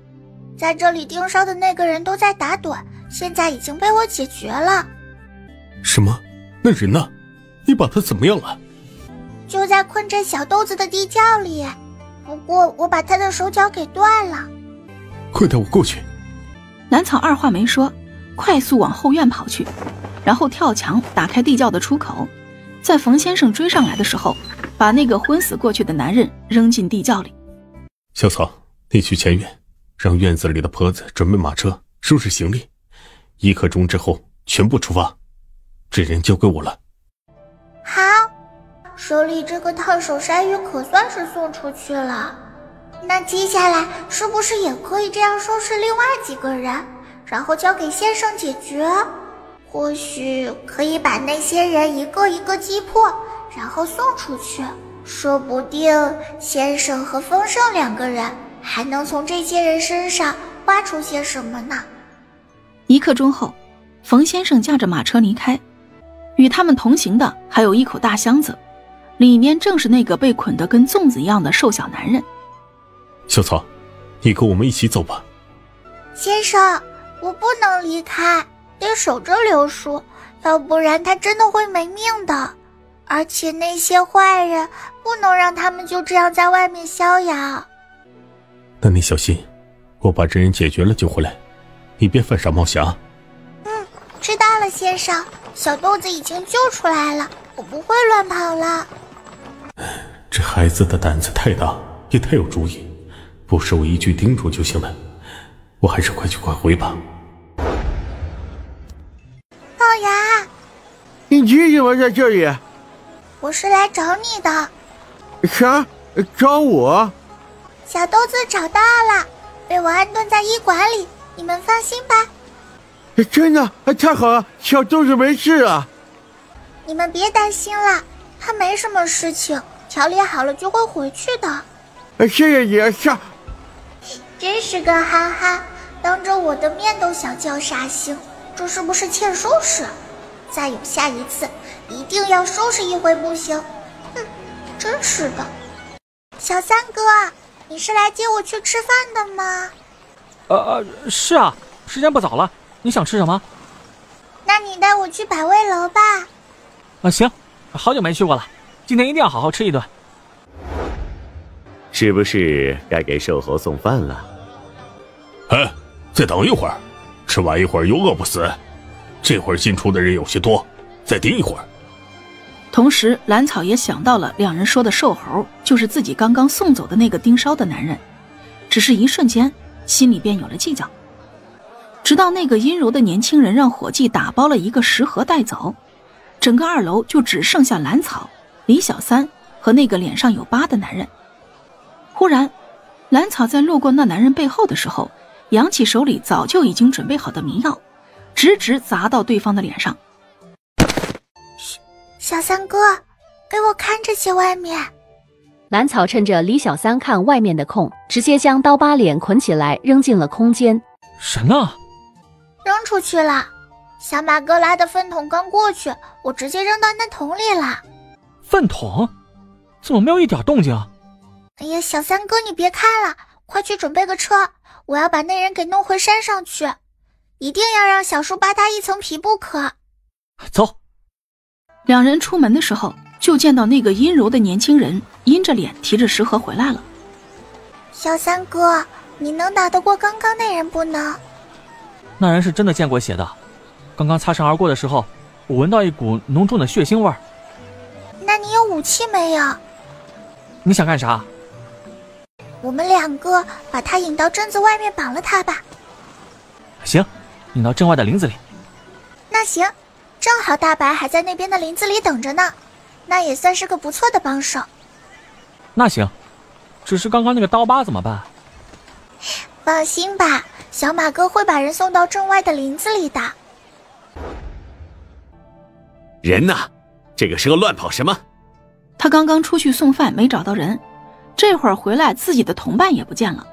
B: 在这里盯梢的那个人都在打盹，现在已经被我解决了。
C: 什么？那人呢？你把他怎么样了？
B: 就在困着小豆子的地窖里，不过我把他的手脚给断了。
C: 快带我过去！
E: 兰草二话没说，快速往后院跑去，然后跳墙打开地窖的出口，在冯先生追上来的时候，把那个昏死过去的男人扔进地窖里。
C: 小草，你去前院，让院子里的婆子准备马车，收拾行李，1刻钟之后全部出发。这人交给我了。
B: 好，手里这个烫手山芋可算是送出去了。那接下来是不是也可以这样收拾另外几个人，然后交给先生解决？或许可以把那些人一个一个击破，然后送出去。说不定先生和丰盛2个人还能从这些人身上挖出些什么呢
E: ？1刻钟后，冯先生驾着马车离开，与他们同行的还有一口大箱子，里面正是那个被捆得跟粽子一样的瘦小男人。
C: 小草，你跟我们一起走吧，
B: 先生，我不能离开，得守着刘叔，要不然他真的会没命的。而且那些坏人，不能让他们就这样在外面逍遥。
C: 那你小心，我把这人解决了就回来，你别犯傻冒险。
B: 知道了，先生。小豆子已经救出来了，我不会乱跑了。
C: 这孩子的胆子太大，也太有主意，不是我一句叮嘱就行了。我还是快去快回吧。
B: 龅牙，
F: 你为什么在这里？
B: 我是来找你的。
F: 啥？找我？
B: 小豆子找到了，被我安顿在医馆里，你们放心吧。
F: 真的？太好了，小豆子没事啊。
B: 你们别担心了，他没什么事情，调理好了就会回去的。
F: 谢谢你，
B: 真是个憨憨，当着我的面都想叫杀星，这是不是欠收拾？再有下一次，一定要收拾一回不行。真是的。小三哥，你是来接我去吃饭的吗？
K: 是啊，时间不早了，你想吃什么？
B: 那你带我去百味楼吧。
K: 行，好久没去过了，今天一定要好好吃一顿。
M: 是不是该给瘦猴送饭了？
C: 再等一会儿，吃完一会儿又饿不死。这会儿进出的人有些多，再盯一会儿。
E: 同时蓝草也想到了两人说的瘦猴就是自己刚刚送走的那个盯梢的男人，只是一瞬间心里便有了计较。直到那个阴柔的年轻人让伙计打包了一个食盒带走，整个2楼就只剩下蓝草、李小三和那个脸上有疤的男人。忽然蓝草在路过那男人背后的时候，扬起手里早就已经准备好的迷药，直直砸到对方的脸上。
B: 小三哥，给我看这些外面。
H: 蓝草趁着李小三看外面的空，直接将刀疤脸捆起来扔进了空间。
K: 神呢？
B: 扔出去了。小马哥拉的粪桶刚过去，我直接扔到那桶里了。
K: 粪桶？怎么没有一点动静？
B: 哎呀，小三哥你别看了，快去准备个车，我要把那人给弄回山上去，一定要让小叔扒他一层皮不可。
K: 走。
E: 两人出门的时候，就见到那个阴柔的年轻人阴着脸提着食盒回来了。
B: 小三哥，你能打得过刚刚那人不能？
K: 那人是真的见过血的，刚刚擦身而过的时候，我闻到一股浓重的血腥味儿。
B: 那你有武器没有？
K: 你想干啥？
B: 我们2个把他引到镇子外面绑了他吧。
K: 行，引到镇外的林子里。
B: 那行，正好大白还在那边的林子里等着呢，那也算是个不错的帮手。
K: 那行，只是刚刚那个刀疤怎么办？
B: 放心吧，小马哥会把人送到镇外的林子里的。
M: 人呢？这个时候乱跑什么？
E: 他刚刚出去送饭没找到人，这会儿回来自己的同伴也不见了。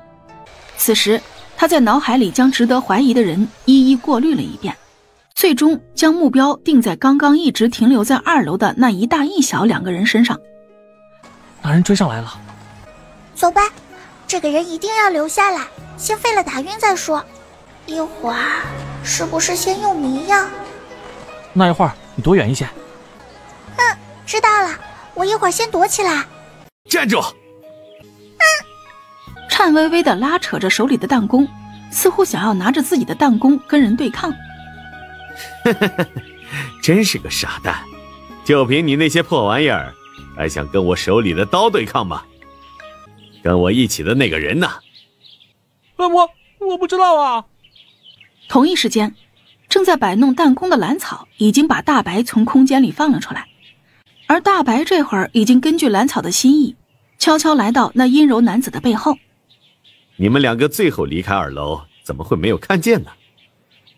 E: 此时他在脑海里将值得怀疑的人一一过滤了一遍，最终将目标定在刚刚一直停留在2楼的那一大一小2个人身上。
K: 那人追上来了。
B: 走吧，这个人一定要留下来，先废了打晕再说。一会儿是不是先用迷药？
K: 那一会儿你躲远一些。
B: 知道了，我一会儿先躲起来。
M: 站住！
E: 颤巍巍地拉扯着手里的弹弓，似乎想要拿着自己的弹弓跟人对抗。
M: 真是个傻蛋，就凭你那些破玩意儿，还想跟我手里的刀对抗吗？跟我一起的那个人呢？
K: 我不知道啊。
E: 同一时间，正在摆弄弹弓的蓝草已经把大白从空间里放了出来，而大白这会儿已经根据蓝草的心意，悄悄来到那阴柔男子的背后。
M: 你们2个最后离开2楼，怎么会没有看见呢？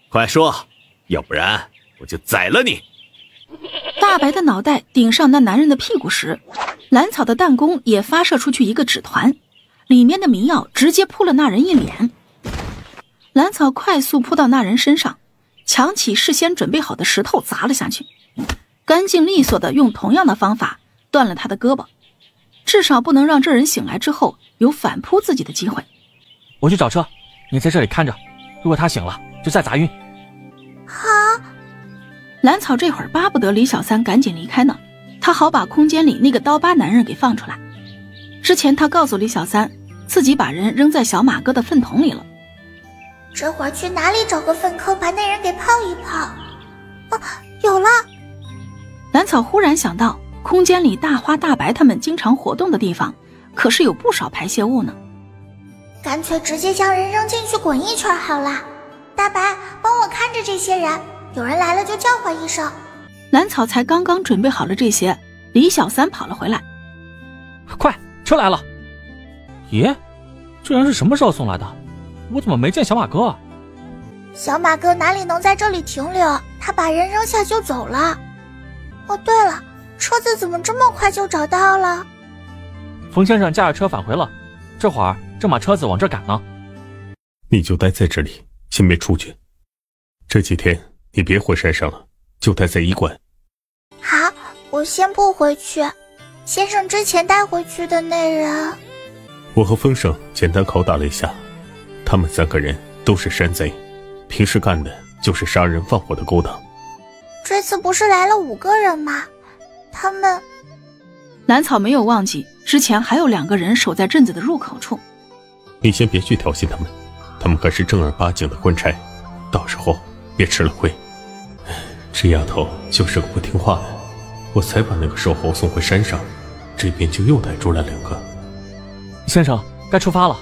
M: 快说，要不然我就宰了你！
E: 大白的脑袋顶上那男人的屁股时，蓝草的弹弓也发射出去一个纸团，里面的迷药直接扑了那人一脸。蓝草快速扑到那人身上，抢起事先准备好的石头砸了下去，干净利索地用同样的方法断了他的胳膊，至少不能让这人醒来之后有反扑自己的机会。
K: 我去找车，你在这里看着。如果他醒了，就再砸晕。
B: 好。
E: 兰草这会儿巴不得李小三赶紧离开呢，他好把空间里那个刀疤男人给放出来。之前他告诉李小三，自己把人扔在小马哥的粪桶里了。
B: 这会儿去哪里找个粪坑把那人给泡一泡？哦，有了！
E: 兰草忽然想到，空间里大花大白他们经常活动的地方，可是有不少排泄物呢。
B: 干脆直接将人扔进去滚一圈好了。大白，帮我看着这些人，有人来了就叫唤一声。
E: 兰草才刚刚准备好了这些，李小三跑了回来。
K: 快，车来了！咦，这人是什么时候送来的？我怎么没见小马哥？
B: 小马哥哪里能在这里停留？他把人扔下就走了。哦，对了，车子怎么这么快就找到了？
K: 冯先生驾着车返回了，这会儿正把车子往这赶呢。
C: 你就待在这里，先别出去。这几天你别回山上了，就待在医馆。
B: 好，我先不回去。先生之前带回去的那人，
C: 我和风声简单拷打了一下，他们3个人都是山贼，平时干的就是杀人放火的勾当。
B: 这次不是来了5个人吗？他们……
E: 兰草没有忘记之前还有2个人守在镇子的入口处。
C: 你先别去挑衅他们，他们可是正儿八经的官差，到时候别吃了亏。这丫头就是个不听话的，我才把那个瘦猴送回山上，这边就又逮住了2个。
K: 先生，该出发了。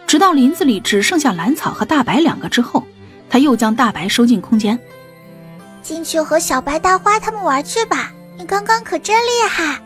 E: 直到林子里只剩下兰草和大白2个之后，他又将大白收进空间。
B: 进去和小白大花他们玩去吧，你刚刚可真厉害。